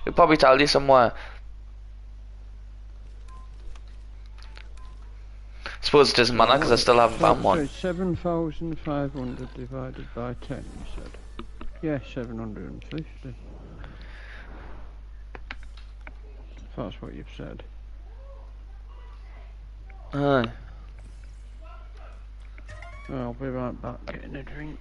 S1: It'll probably tell you somewhere. Suppose it doesn't matter because I still haven't found one.
S2: So 7,500 divided by 10, you said? Yeah, 750. If that's what you've said.
S1: Aye.
S2: I'll be right back getting a drink.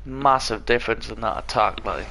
S1: Massive difference in that attack, like.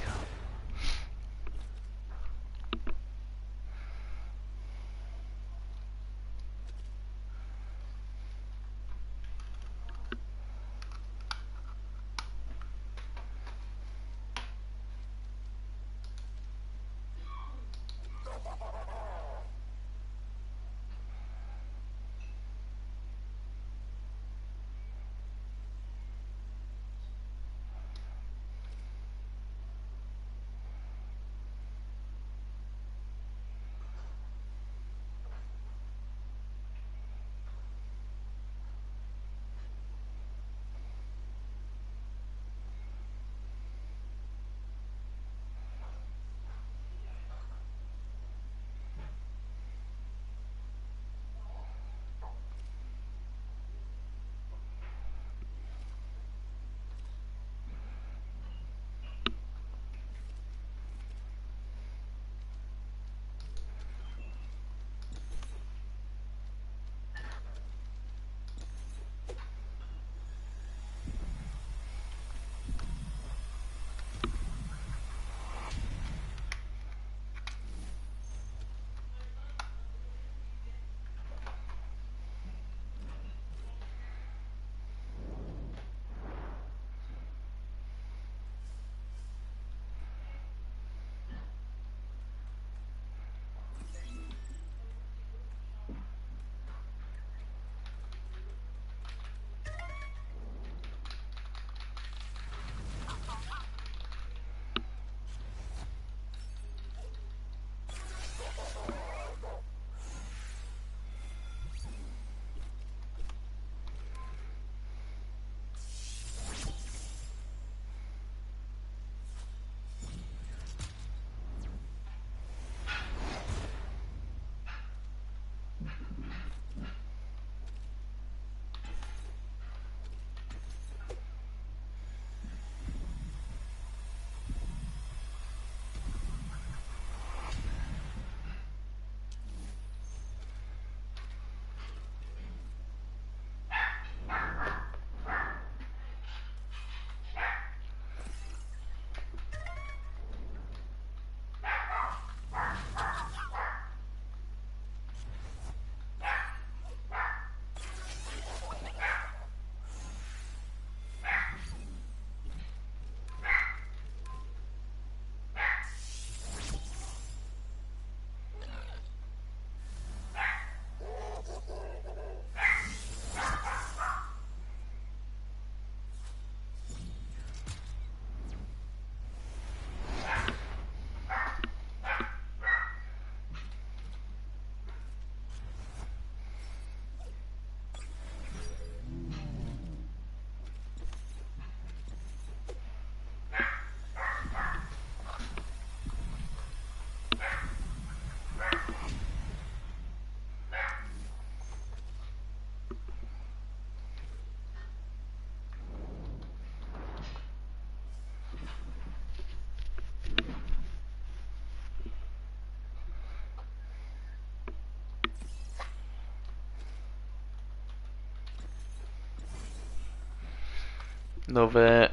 S1: Love it.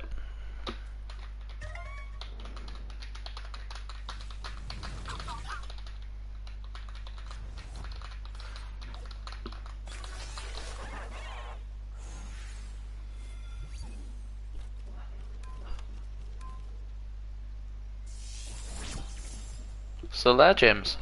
S1: So there, James.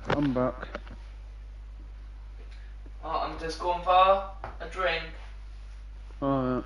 S2: I'm back.
S1: Oh, I'm just going for
S4: a drink.
S2: Alright.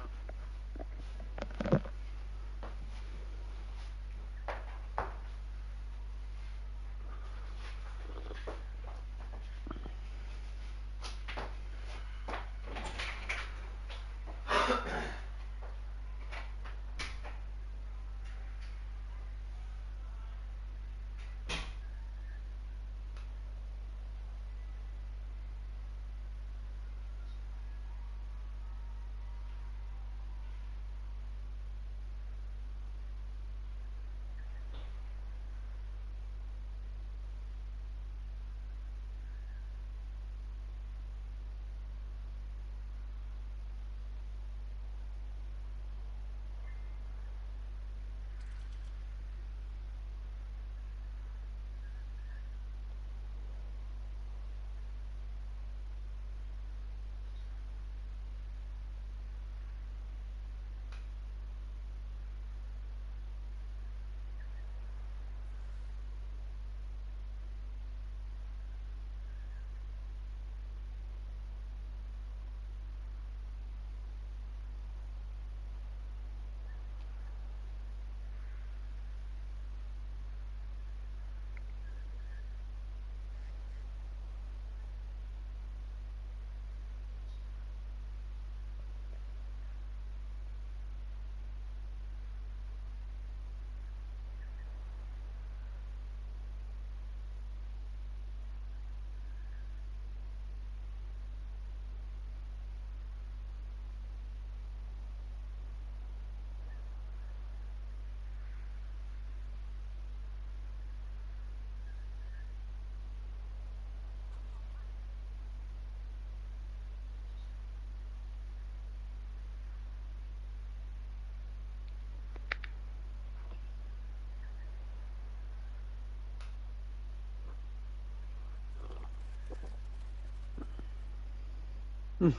S2: Mm.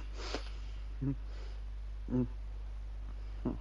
S2: Mm. Mm. Mm.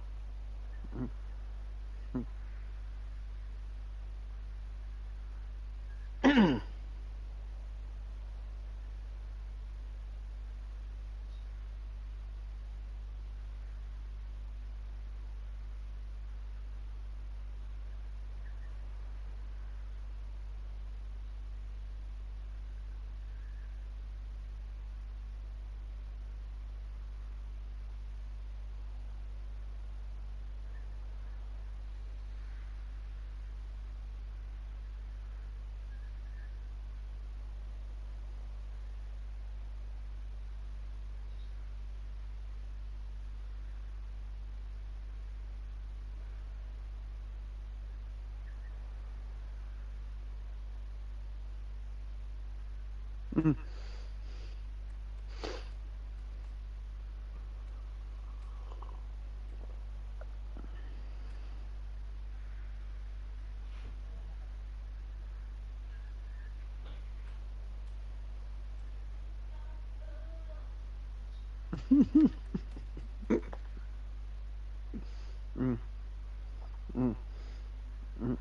S2: Mm. Mm. Mm.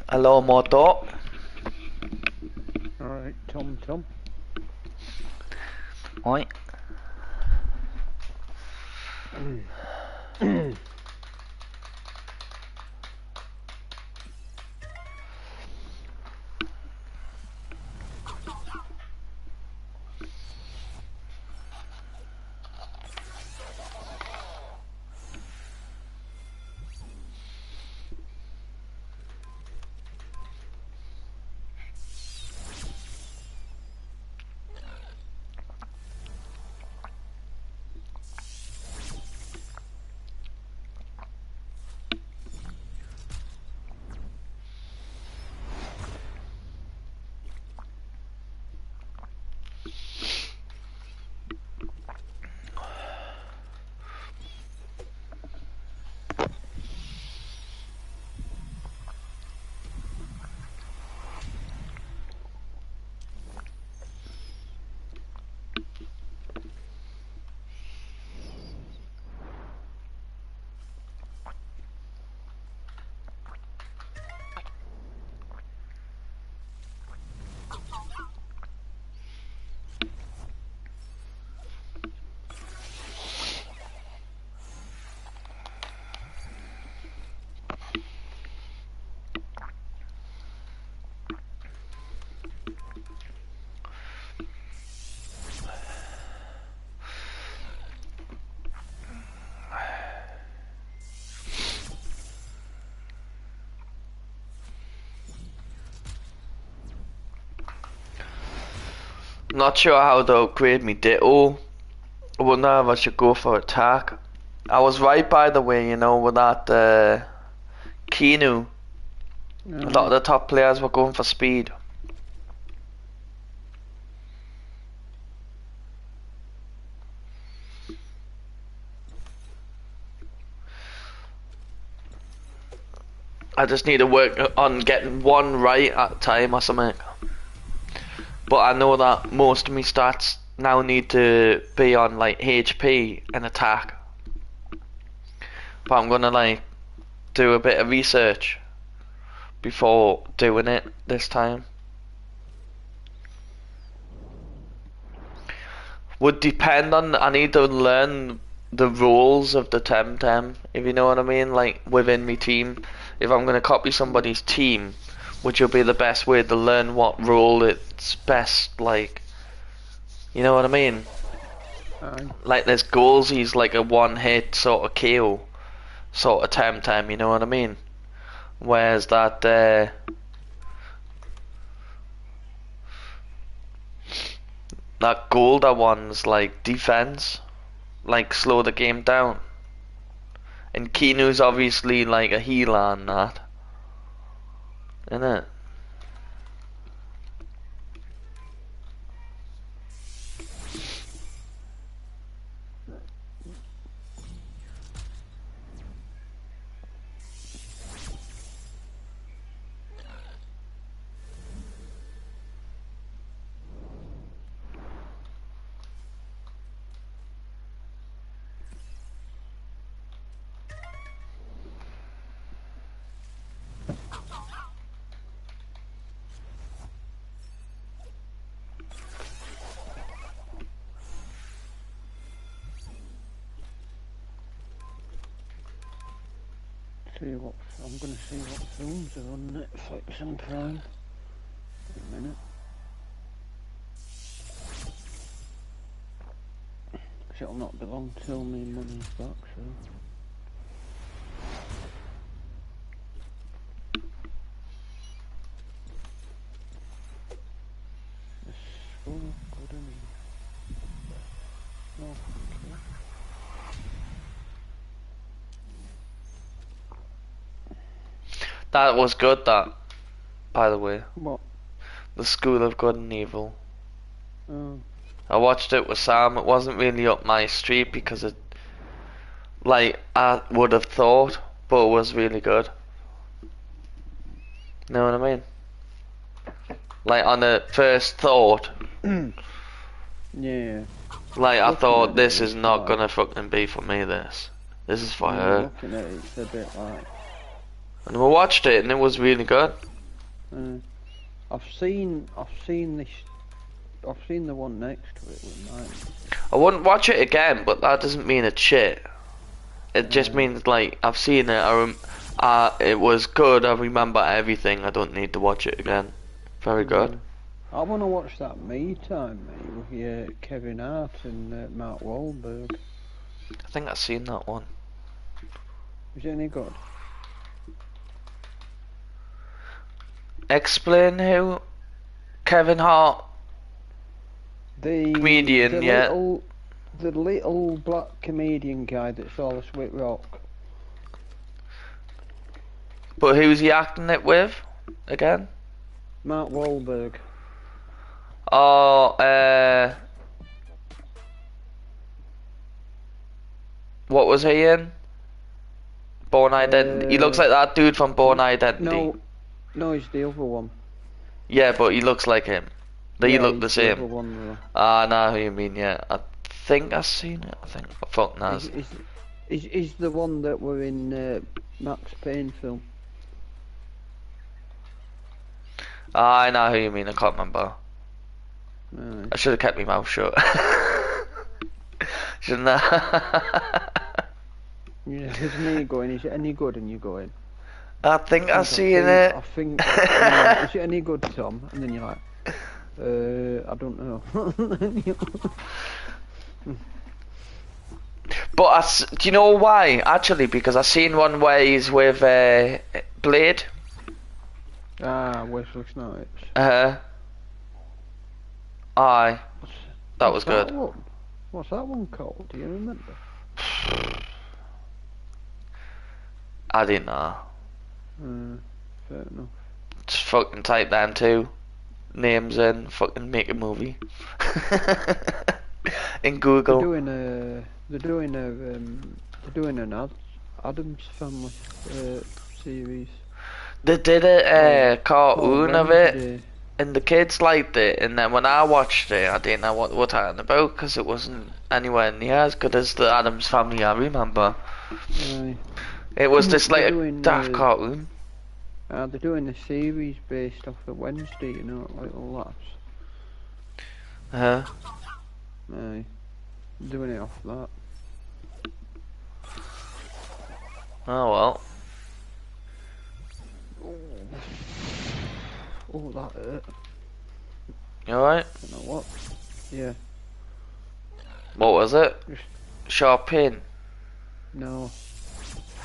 S1: Hello, Moto.
S2: Alright, Tom.
S1: Oi. Not sure how to upgrade me Ditto. I wonder if I should go for attack. I was right, by the way, you know, with that Kinu. A lot of the top players were going for speed. I just need to work on getting one right at a time or something. But I know that most of my stats now need to be on like HP and attack. But I'm gonna like do a bit of research before doing it this time. Would depend on, I need to learn the rules of the Temtem, if you know what I mean, like within my team. If I'm gonna copy somebody's team, which will be the best way to learn what role it's best, like, you know what I mean? Like there's goals, he's like a one hit sort of KO sort of Temtem, you know what I mean? Whereas that that Golder one's like defense, like slow the game down. And Kinu's obviously like a healer and that, innit?
S2: I'm gonna see what films are on Netflix and Prime. A minute. It'll not be long till my money's back, so. The school of good no, okay.
S1: That was good, that, by the way.
S2: What?
S1: The School of Good and Evil.
S2: Oh.
S1: I watched it with Sam. It wasn't really up my street because it, like, I would have thought, but it was really good. Know what I mean? Like, on the first thought.
S2: Yeah.
S1: Like, I
S2: Looking
S1: thought,
S2: at
S1: this
S2: it,
S1: is not
S2: like-
S1: gonna fucking be for me, this. This is for
S2: Yeah,
S1: her.
S2: looking at it, it's a bit like.
S1: And we watched it and it was really good.
S2: I've seen this. I've seen the one next to it with mine.
S1: I wouldn't watch it again, but that doesn't mean it's shit. It just means, like, I've seen it, it was good, I remember everything, I don't need to watch it again. Very good.
S2: I want to watch that Me Time, mate, with Kevin Hart and Mark Wahlberg.
S1: I think I've seen that one.
S2: Is it any good?
S1: Explain who? Kevin Hart?
S2: The
S1: Comedian,
S2: the
S1: yeah.
S2: The little black comedian guy that's all a sweet rock.
S1: But who's he acting it with? Again?
S2: Mark Wahlberg.
S1: Oh, what was he in? Born Identity. He looks like that dude from Born Identity.
S2: No, he's the other one.
S1: Yeah, but he looks like him. They
S2: Yeah,
S1: look the
S2: he's other
S1: same.
S2: one,
S1: Ah, I know who you mean, yeah. I think I've seen it, I think. Fuck knows.
S2: Is the one that were in Max Payne film.
S1: Ah, I know who you mean, I can't remember.
S2: Aye.
S1: I should have kept my mouth shut. Shouldn't I?
S2: Yeah, there's me going, is it any good? And you going,
S1: I think I've seen it.
S2: I think, is it any good, Tom? And then you're like, I don't know.
S1: But do you know why? Actually, because I seen one where he's with Blade.
S2: Ah, Wesley Snipes.
S1: Aye, that was
S2: What's
S1: good.
S2: That one? What's that one called? Do you remember?
S1: I didn't know.
S2: Fair enough.
S1: Just fucking type them two names in, fucking make a movie. In Google.
S2: They're doing an Adams Family series.
S1: They did a cartoon of it,
S2: Wednesday.
S1: and the kids liked it, and then when I watched it, I didn't know what they were talking about, because it wasn't anywhere near as good as the Addams Family I remember.
S2: Aye.
S1: It was just like
S2: They're
S1: a
S2: doing,
S1: daft cartoon.
S2: They're doing a series based off the Wednesday, you know, Little Lass. Aye. Doing it off that.
S1: Oh well.
S2: Oh, that hurt.
S1: You alright?
S2: Don't know what. Yeah.
S1: What was it?
S2: Just-
S1: Sharp pain?
S2: No.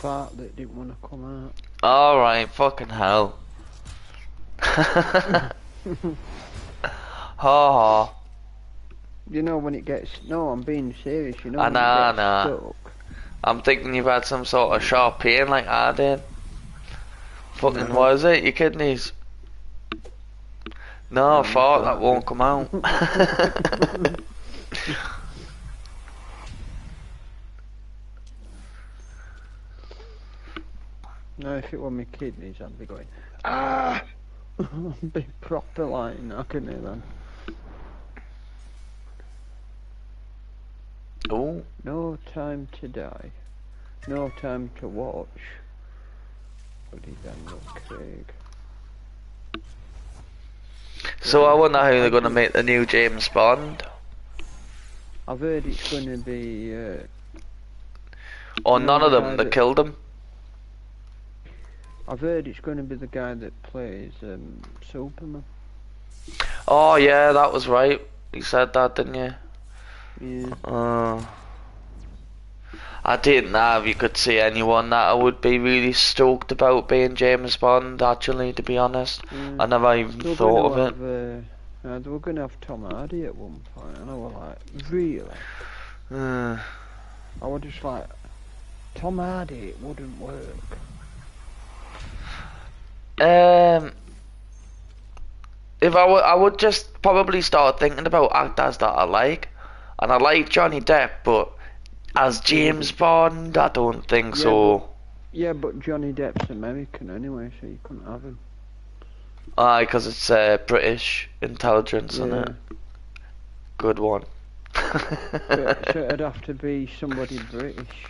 S2: Fart that didn't want to come out.
S1: Alright, fucking hell. Ha ha.
S2: You know when it gets... No, I'm being serious. You know
S1: I
S2: when
S1: know,
S2: it gets stuck.
S1: I'm thinking you've had some sort of sharp pain like I did. Fucking,
S2: No.
S1: what is it? Your kidneys? No, I thought that won't come out.
S2: No, if it were my kidneys, I'd be going, ah! I'd be proper like knocking it then.
S1: Oh,
S2: No time to die. No time to watch. Bloody Daniel Craig.
S1: so I wonder how they're gonna make the new James Bond.
S2: I've heard it's going to be...
S1: Or
S2: No,
S1: none of them,
S2: no,
S1: they
S2: the-
S1: killed him.
S2: I've heard it's going to be the guy that plays Superman.
S1: Oh yeah, that was right. You said that, didn't you?
S2: Yeah.
S1: I didn't know if you could see anyone that I would be really stoked about being James Bond, actually, to be honest. I never even thought of it.
S2: They were going to have Tom Hardy at one point, and I was like, really? I was just like, Tom Hardy, it wouldn't work.
S1: If I would just probably start thinking about actors that I like, and I like Johnny Depp, but as James Bond, I don't think
S2: Yeah,
S1: so.
S2: Yeah, but Johnny Depp's American anyway, so you couldn't have him.
S1: Aye, because it's British intelligence, isn't it? Good one.
S2: So it'd have to be somebody British.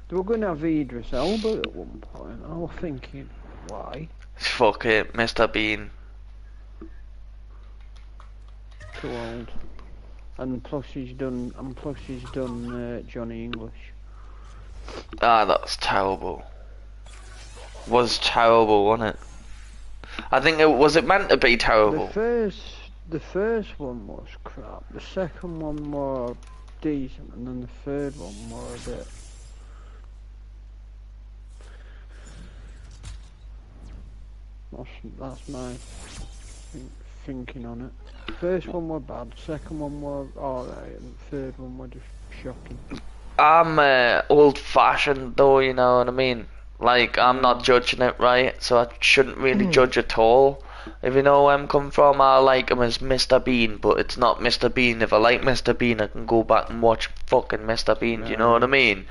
S2: They were going to have Idris Elba at one point. I was thinking, why?
S1: Fuck it, Mr. Bean.
S2: Too old. And plus he's done Johnny English.
S1: Ah, that's terrible. Was terrible, wasn't it? I think it meant to be terrible.
S2: The first one was crap. The second one was decent, and then the third one was a bit. That's my thinking on it. First one was bad, second one was alright, and the third one was just shocking.
S1: I'm old-fashioned though, you know what I mean? Like, I'm not judging it right, so I shouldn't really judge at all. If you know where I'm coming from, I like him as Mr. Bean, but it's not Mr. Bean. If I like Mr. Bean, I can go back and watch fucking Mr. Bean, do you know what I mean?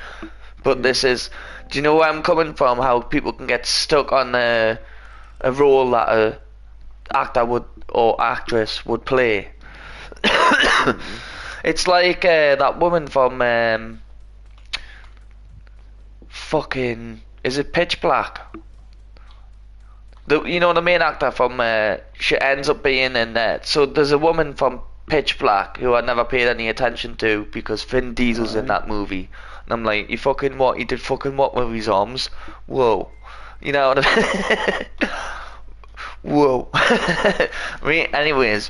S1: But this is, do you know where I'm coming from? How people can get stuck on a role that a actor would, or actress would play. It's like that woman from fucking, is it Pitch Black? You know the main actor from she ends up being in there. So there's a woman from Pitch Black who I never paid any attention to because Vin Diesel's in that movie, and I'm like, you fucking what? He did fucking what with his arms? Whoa, you know what I mean? Whoa. Anyways,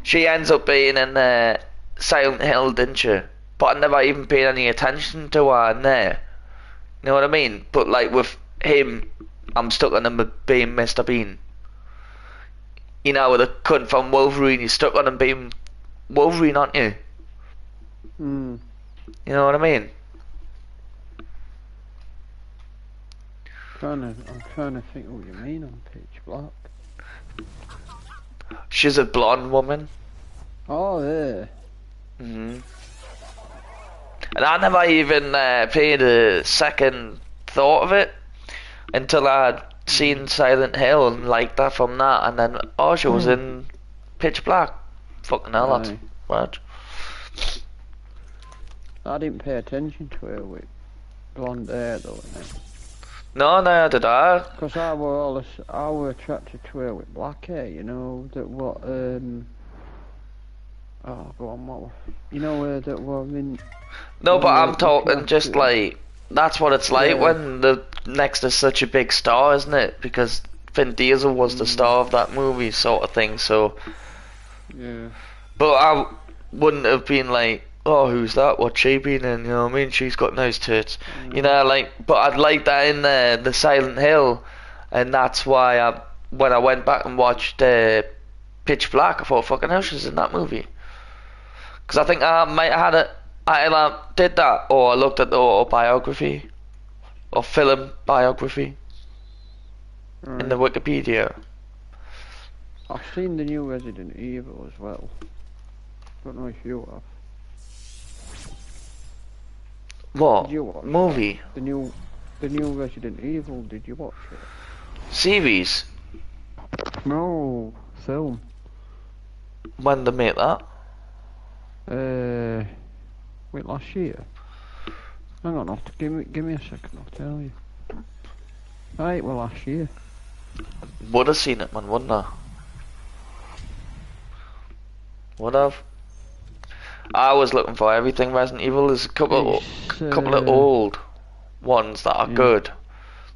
S1: she ends up being in Silent Hill, didn't she? But I never even paid any attention to her in there. You know what I mean? But like with him, I'm stuck on him being Mr. Bean. You know, with a cunt from Wolverine, you're stuck on him being Wolverine, aren't you?
S2: Hmm.
S1: You know what I mean?
S2: I'm trying to think what you mean on Pitch Black.
S1: She's a blonde woman.
S2: Oh, yeah.
S1: And I never even paid a second thought of it until I'd seen Silent Hill and liked her from that, and then she was in Pitch Black. Fucking hell, that's
S2: Aye.
S1: bad.
S2: I didn't pay attention to her with blonde hair though, innit?
S1: No, neither did I.
S2: Because I were attracted to her with black hair, you know, that what, oh, go on, what, you know, that were in...
S1: No, but I'm talking
S2: attracted
S1: just
S2: to-
S1: like, that's what it's like
S2: Yeah.
S1: when the next is such a big star, isn't it? Because Vin Diesel was the star of that movie, sort of thing, so...
S2: Yeah.
S1: But I wouldn't have been like, oh, who's that? What's she been in? You know what I mean? She's got nice tits. You know, like, but I'd like that in the Silent Hill, and that's why when I went back and watched Pitch Black, I thought, fucking hell, she's in that movie. Because I think I might have had it, I either did that, or I looked at the autobiography, or film biography, in the Wikipedia.
S2: I've seen the new Resident Evil as well. Don't know if you have.
S1: What?
S2: Did you watch
S1: Movie?
S2: The new Resident Evil, did you watch it?
S1: Series?
S2: No, film.
S1: When they make that?
S2: Wait, last year? Hang on, give me a second, I'll tell you. Right, well, last year.
S1: Would have seen it, man, wouldn't I? Would have. I was looking for everything Resident Evil. There's a couple of old ones that are good.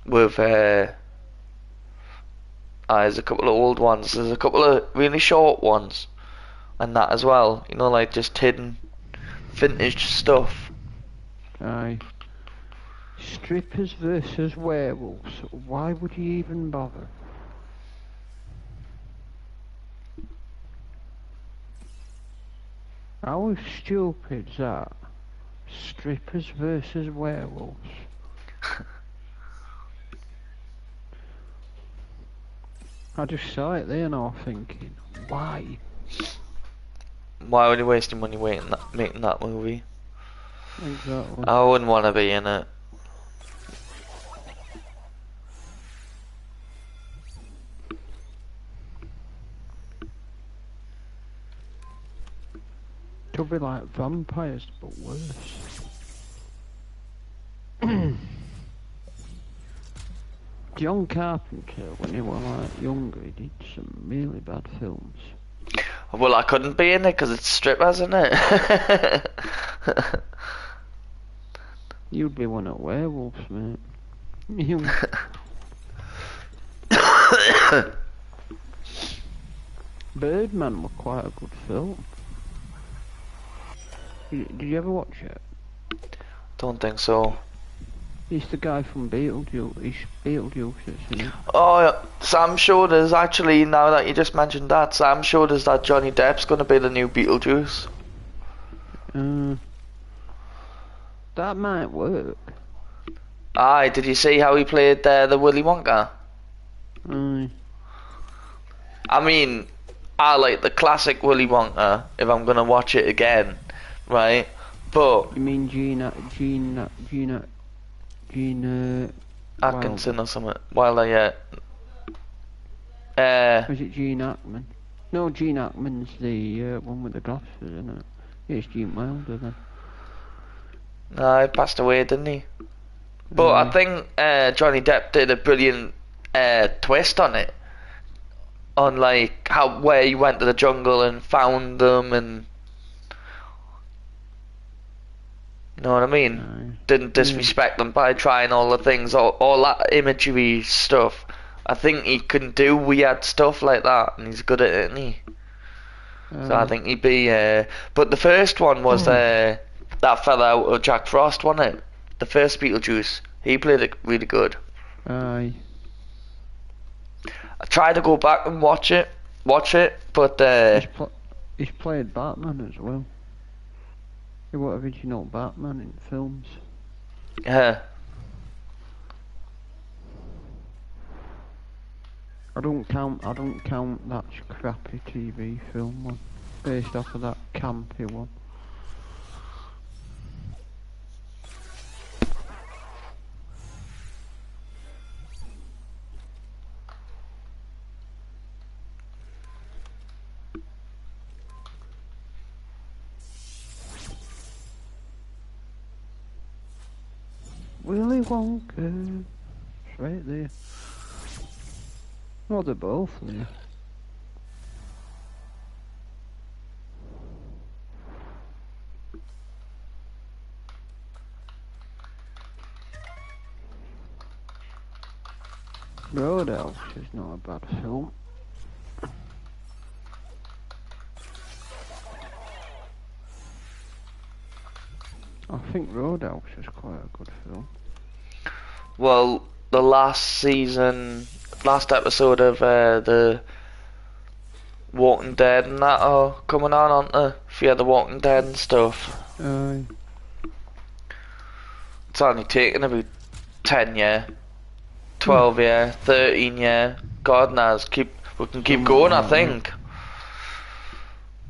S1: With there's a couple of old ones. There's a couple of really short ones, and that as well. You know, like just hidden vintage stuff.
S2: Aye. Strippers versus werewolves. Why would you even bother? How stupid's that? Strippers versus werewolves. I just saw it there and I was thinking, why?
S1: Why would you wasting money making that movie?
S2: Exactly.
S1: I wouldn't want to be in it.
S2: Could be like vampires, but worse. John Carpenter, when he was like younger, he did some really bad films.
S1: Well, I couldn't be in it because it's strippers, isn't it?
S2: You'd be one of werewolves, mate. You. Birdman was quite a good film. Did you ever watch it?
S1: Don't think so.
S2: He's the guy from Beetlejuice. He's Beetlejuice, isn't he?
S1: Oh, yeah. Sam showed us, actually, now that you just mentioned that, Sam showed us that Johnny Depp's going to be the new Beetlejuice.
S2: That might work.
S1: Aye, did you see how he played the Willy Wonka?
S2: Aye.
S1: I mean, I like the classic Willy Wonka, if I'm going to watch it again, right? But...
S2: You mean Gina
S1: Atkinson or something. Wilder, yeah.
S2: Is it Gene Hackman? No, Gene Hackman's the one with the glasses, isn't it? Yeah, it's Gene Wilder then.
S1: No, he passed away, didn't he? But I think Johnny Depp did a brilliant twist on it. On like where he went to the jungle and found them, and you know what I mean?
S2: Aye.
S1: Didn't disrespect them by trying all the things, all that imagery stuff. I think he can do weird stuff like that, and he's good at it, isn't he? So I think he'd be. But the first one was that fella out of Jack Frost, wasn't it? The first Beetlejuice. He played it really good.
S2: Aye.
S1: I tried to go back and watch it, but
S2: He's played Batman as well. He was original Batman in films.
S1: Yeah.
S2: I don't count that crappy TV film one, based off of that campy one. Willy Wonka, it's right there. Oh, they're both there. Roadhouse is not a bad film. I think Roadhouse is quite a good film.
S1: Well, the last episode of the Walking Dead and that are coming on, aren't they? Fear the Walking Dead and stuff.
S2: Aye.
S1: It's only taken about 10 year, 12 year, 13 year. God knows, we can keep going, I think.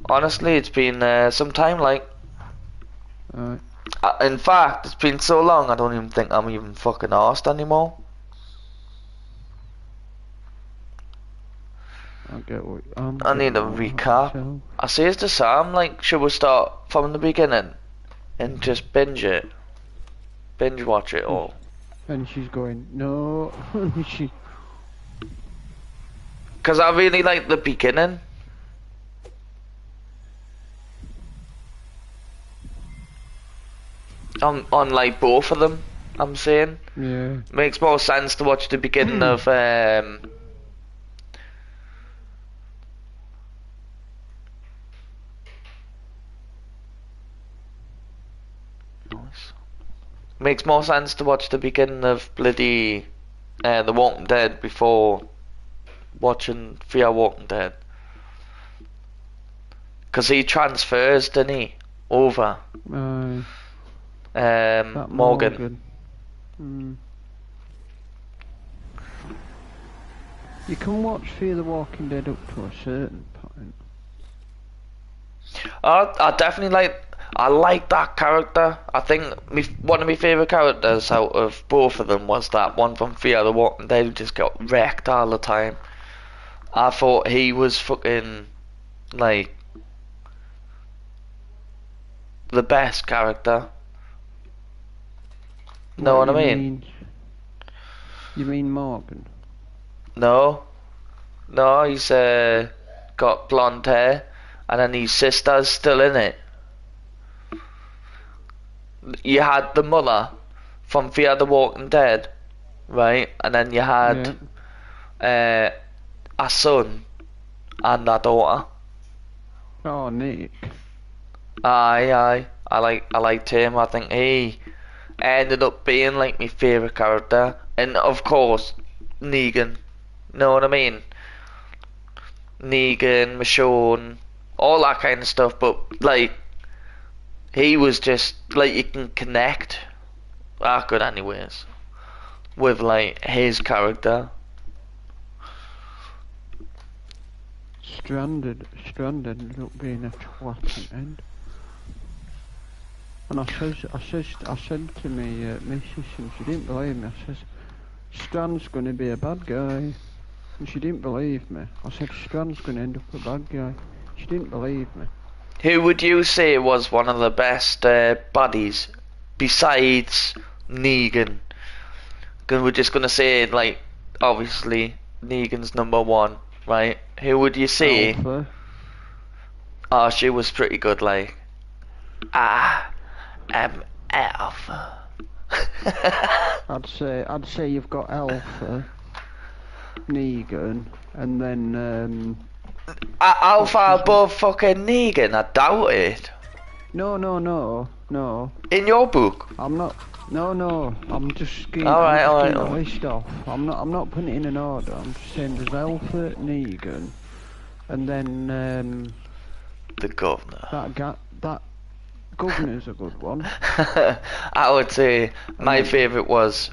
S1: Honestly, it's been some time, like.
S2: Aye.
S1: In fact, it's been so long, I don't even think I'm even fucking arsed anymore.
S2: I get what
S1: I need a recap. I says to Sam, like, should we start from the beginning and just binge watch it all?
S2: And she's going, no. She.
S1: Because I really like the beginning. On like both of them, I'm saying.
S2: Yeah.
S1: Makes more sense to watch the beginning of Makes more sense to watch the beginning of bloody The Walking Dead before watching Fear Walking Dead. Because he transfers, doesn't he? Over. Morgan.
S2: Mm. You can watch Fear the Walking Dead up to a certain point.
S1: I definitely I like that character. I think one of my favourite characters out of both of them was that one from Fear the Walking Dead who just got wrecked all the time. I thought he was fucking like the best character. Know what I mean?
S2: You mean Morgan?
S1: No, he's got blonde hair, and then his sister's still in it. You had the mother from Fear the Walking Dead, right? And then you had a son and a daughter.
S2: Oh, Nick.
S1: Aye. I liked him. I think he ended up being like my favourite character. And of course, Negan. Know what I mean? Negan, Michonne, all that kind of stuff. But like, he was just like, you can connect that good anyways with like his character.
S2: Stranded ended up being a twat at the end. And I said to me missus, and she didn't believe me. I says, Strand's gonna be a bad guy. And she didn't believe me. I said, Strand's gonna end up a bad guy. She didn't believe me.
S1: Who would you say was one of the best buddies besides Negan? Because we're just gonna say, like, obviously Negan's number one, right? Who would you say?
S2: Alpha.
S1: Oh, she was pretty good, like. Alpha.
S2: I'd say you've got Alpha, Negan, and then
S1: Alpha above fucking Negan? I doubt it.
S2: No.
S1: In your book?
S2: I'm not. No. I'm just getting
S1: Alright.
S2: the list off. I'm not putting it in an order. I'm just saying there's Alpha, Negan, and then
S1: The governor.
S2: That governor's a good one.
S1: I would say my favourite was,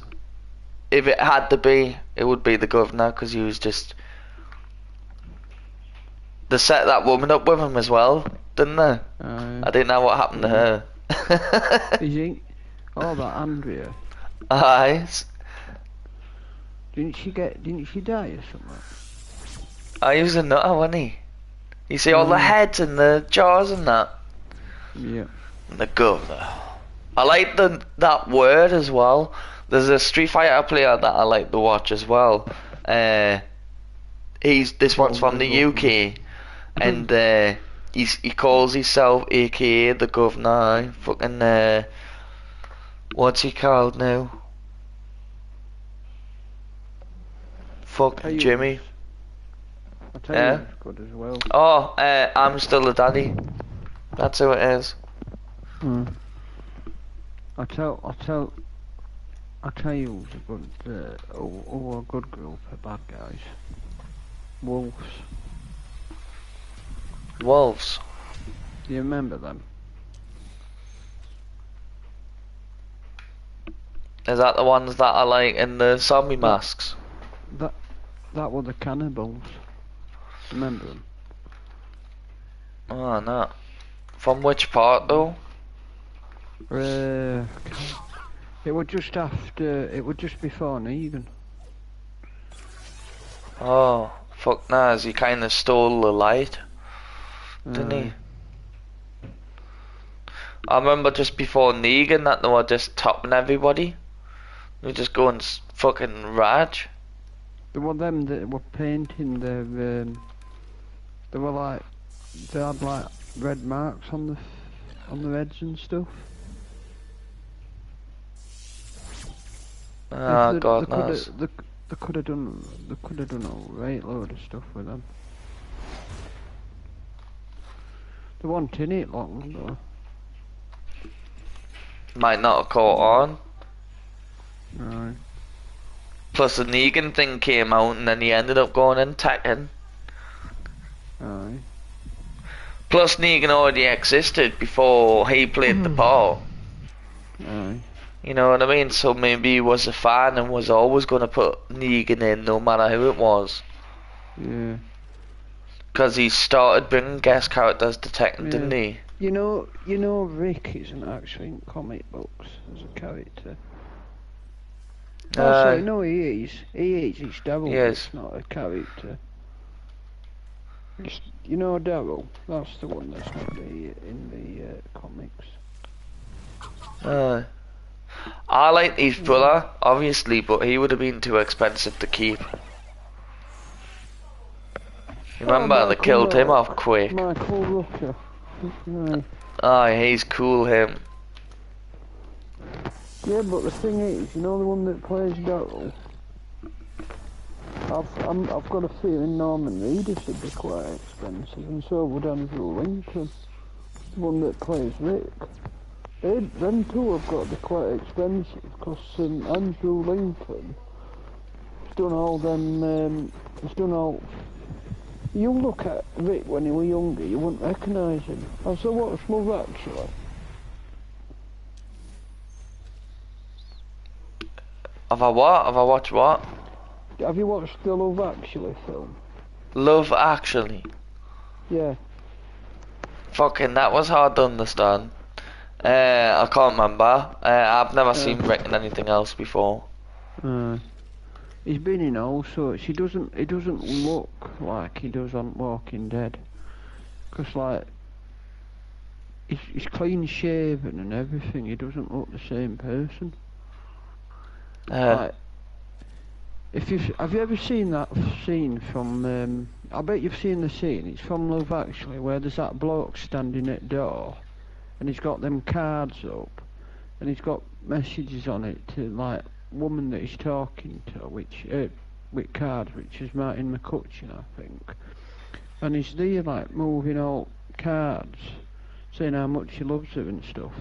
S1: if it had to be, it would be the governor, because he was just... They set that woman up with him as well, didn't they? I didn't know what happened to her.
S2: Is he? Oh, that Andrea.
S1: Aye.
S2: Didn't she die or something?
S1: He was a nutter, wasn't he? You see all the heads and the jaws and that?
S2: Yeah.
S1: The governor. I like that word as well. There's a Street Fighter player that I like to watch as well. This one's from the UK, and he calls himself AKA the governor. Fucking what's he called now? Fuck Jimmy.
S2: I tell you, it's good as well.
S1: Oh, I'm still a daddy. That's who it is.
S2: I tell you who's a good group of bad guys. Wolves.
S1: Wolves.
S2: Do you remember them?
S1: Is that the ones that are like in the zombie masks?
S2: That were the cannibals. Remember them?
S1: Oh no. From which part though?
S2: It was just before Negan.
S1: Oh, fuck Naz, he kinda stole the light, didn't he? I remember just before Negan that they were just topping everybody. They were just going fucking rage.
S2: There were them that were painting their, they had like red marks on the heads and stuff.
S1: Oh god knows.
S2: They could have done a right load of stuff with them. They weren't in it long though.
S1: Might not have caught on.
S2: Right.
S1: Plus the Negan thing came out and then he ended up going in Tekken.
S2: Aye.
S1: Plus Negan already existed before he played the part.
S2: Aye.
S1: You know what I mean? So maybe he was a fan and was always going to put Negan in no matter who it was.
S2: Yeah.
S1: Because he started bringing guest characters to Tekken, didn't he?
S2: You know Rick isn't actually in comic books as a character. Oh, sorry, no, he is. He's Daryl.
S1: Yes.
S2: It's not a character. You know Daryl? That's the one that's not in the comics.
S1: I like his brother, obviously, but he would have been too expensive to keep. Remember, they killed him off quick.
S2: Michael Rooker. Right.
S1: Aye, he's cool, him.
S2: Yeah, but the thing is, you know the one that plays Daryl? I've got a feeling Norman Reedus would be quite expensive, and so would Andrew Lincoln, the one that plays Rick. Them two have got to be quite expensive, because Andrew Lincoln has done all them, you look at Rick when he was younger, you wouldn't recognise him. I've so watched Love Actually.
S1: Have I what? Have I watched what?
S2: Have you watched the Love Actually film?
S1: Love Actually.
S2: Yeah.
S1: Fucking, that was hard to understand. I can't remember. I've never seen Rick in anything else before.
S2: He's been in all sorts. He doesn't look like he does on Walking Dead. Cause like, he's clean shaven and everything. He doesn't look the same person. Like, have you ever seen that scene from? I bet you've seen the scene. It's from Love Actually, where there's that bloke standing at the door, and he's got them cards up, and he's got messages on it to like woman that he's talking to, which with cards, which is Martin McCutcheon, I think. And he's there like moving all cards, saying how much he loves her and stuff.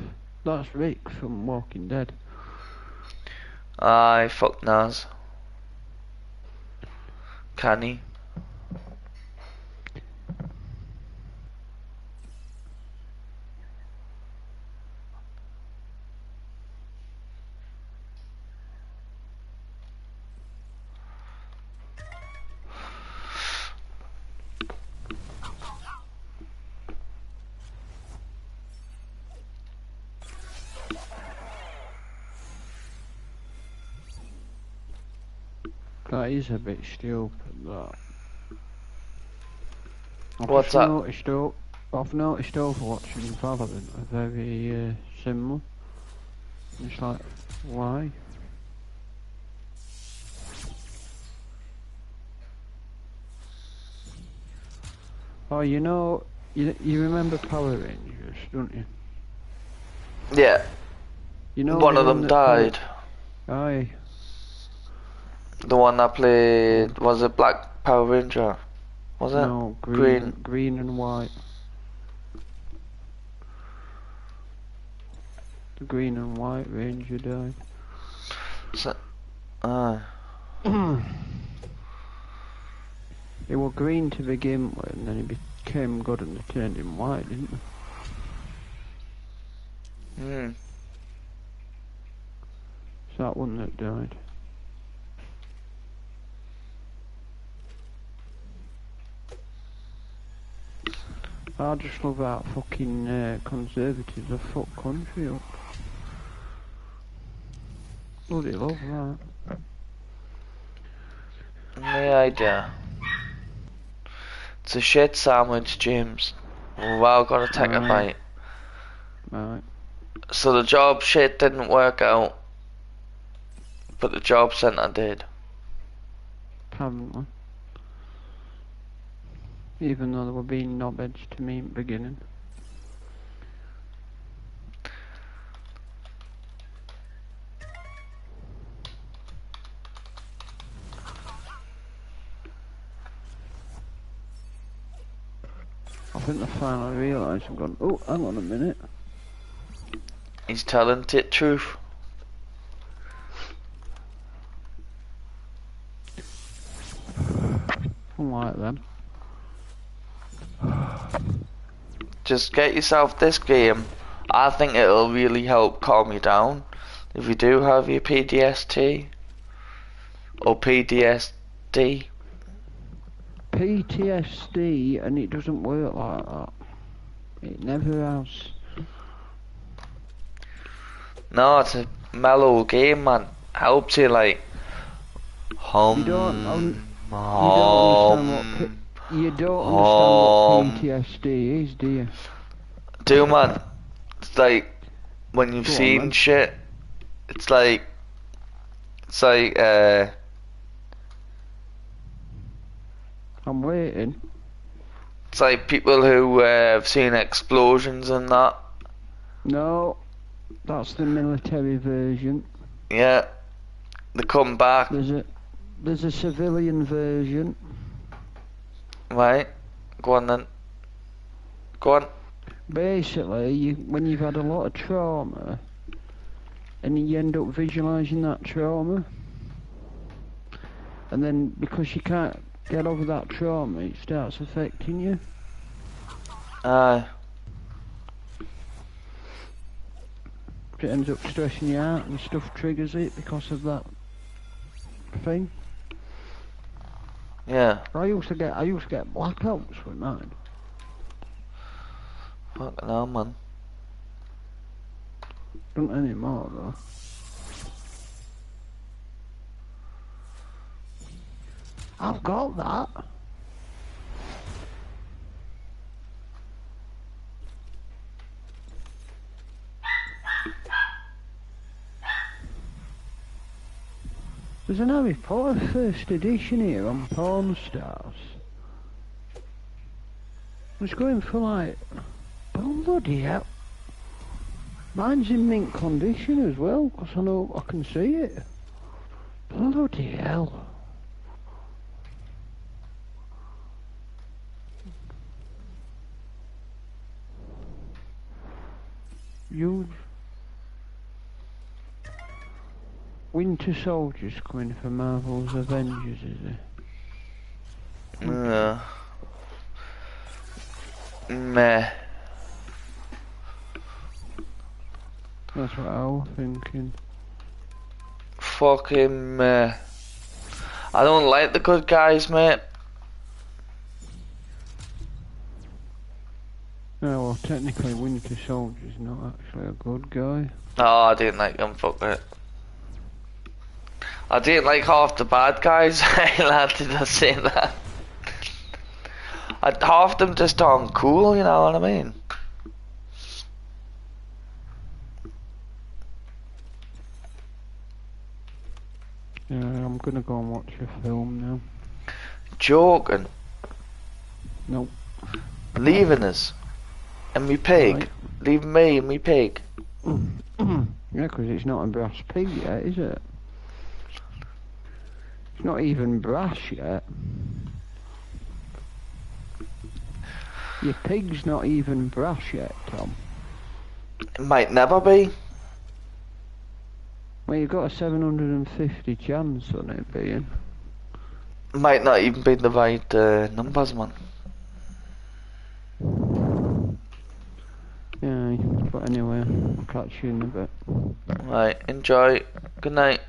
S2: That's Rick from Walking Dead.
S1: Aye, fuck Naz. Can he?
S2: That is a bit stupid, that.
S1: What's that?
S2: I've noticed Overwatch and Valorant are very similar. It's like, why? Oh, you know, you remember Power Rangers, don't you?
S1: Yeah.
S2: You know
S1: One
S2: the
S1: of them
S2: that
S1: died.
S2: Aye.
S1: The one that played, was it Black Power Ranger? Was it?
S2: No, green and white. The green and white ranger died.
S1: So,
S2: They were green to begin with, and then he became good and they turned him white, didn't they?
S1: hmm.
S2: So that one that died. I just love that fucking conservatives have fucked country up. Bloody love that.
S1: No idea. It's a shit sandwich, James. Wow, gotta take a bite.
S2: Right.
S1: So the job shit didn't work out, but the job centre did.
S2: Apparently. Even though they were being knobheads to me in the beginning. I think they finally realised and gone, oh, hang on a minute.
S1: He's telling the truth.
S2: Unlike them.
S1: Just get yourself this game. I think it'll really help calm you down. If you do have your PTSD or PTSD.
S2: PTSD, and it doesn't work like that. It never has.
S1: No, it's a mellow game, man. Helps you like
S2: You don't understand what PTSD is, do you?
S1: Do man. It's like when you've
S2: Go on,
S1: seen
S2: then.
S1: shit. It's like
S2: I'm waiting.
S1: it's like people who have seen explosions and that.
S2: No, that's the military version.
S1: Yeah. They come back.
S2: There's a civilian version.
S1: Right. Go on then. Go on.
S2: Basically, when you've had a lot of trauma, and you end up visualising that trauma, and then because you can't get over that trauma, it starts affecting you.
S1: Aye.
S2: It ends up stressing you out and stuff triggers it because of that thing.
S1: Yeah.
S2: I used to get blackouts with mine.
S1: Fucking hell, man.
S2: Don't anymore though. I've got that. There's an Harry Potter first edition here on Pawn Stars. It's going for like, bloody hell. Mine's in mint condition as well, because I know I can see it. Bloody hell. Huge. Winter Soldier's coming for Marvel's Avengers, is it?
S1: Yeah. Meh.
S2: That's what I was thinking.
S1: Fucking meh. I don't like the good guys, mate.
S2: No, well, technically Winter Soldier's not actually a good guy.
S1: Oh, I didn't like him, fuck it. I didn't like half the bad guys. I had to just say that. Half them just aren't cool, you know what I mean?
S2: Yeah, I'm gonna go and watch a film now.
S1: Joking.
S2: Nope.
S1: Leaving us. And me pig.
S2: Right.
S1: Leaving me and me pig.
S2: Yeah, 'cause it's not a brass pig yet, is it? It's not even brass yet. Your pig's not even brass yet, Tom.
S1: It might never be.
S2: Well, you've got a 750 chance on it being.
S1: Might not even be the right numbers, man.
S2: Yeah, but anyway, I'll catch you in a bit.
S1: Right, enjoy. Good night.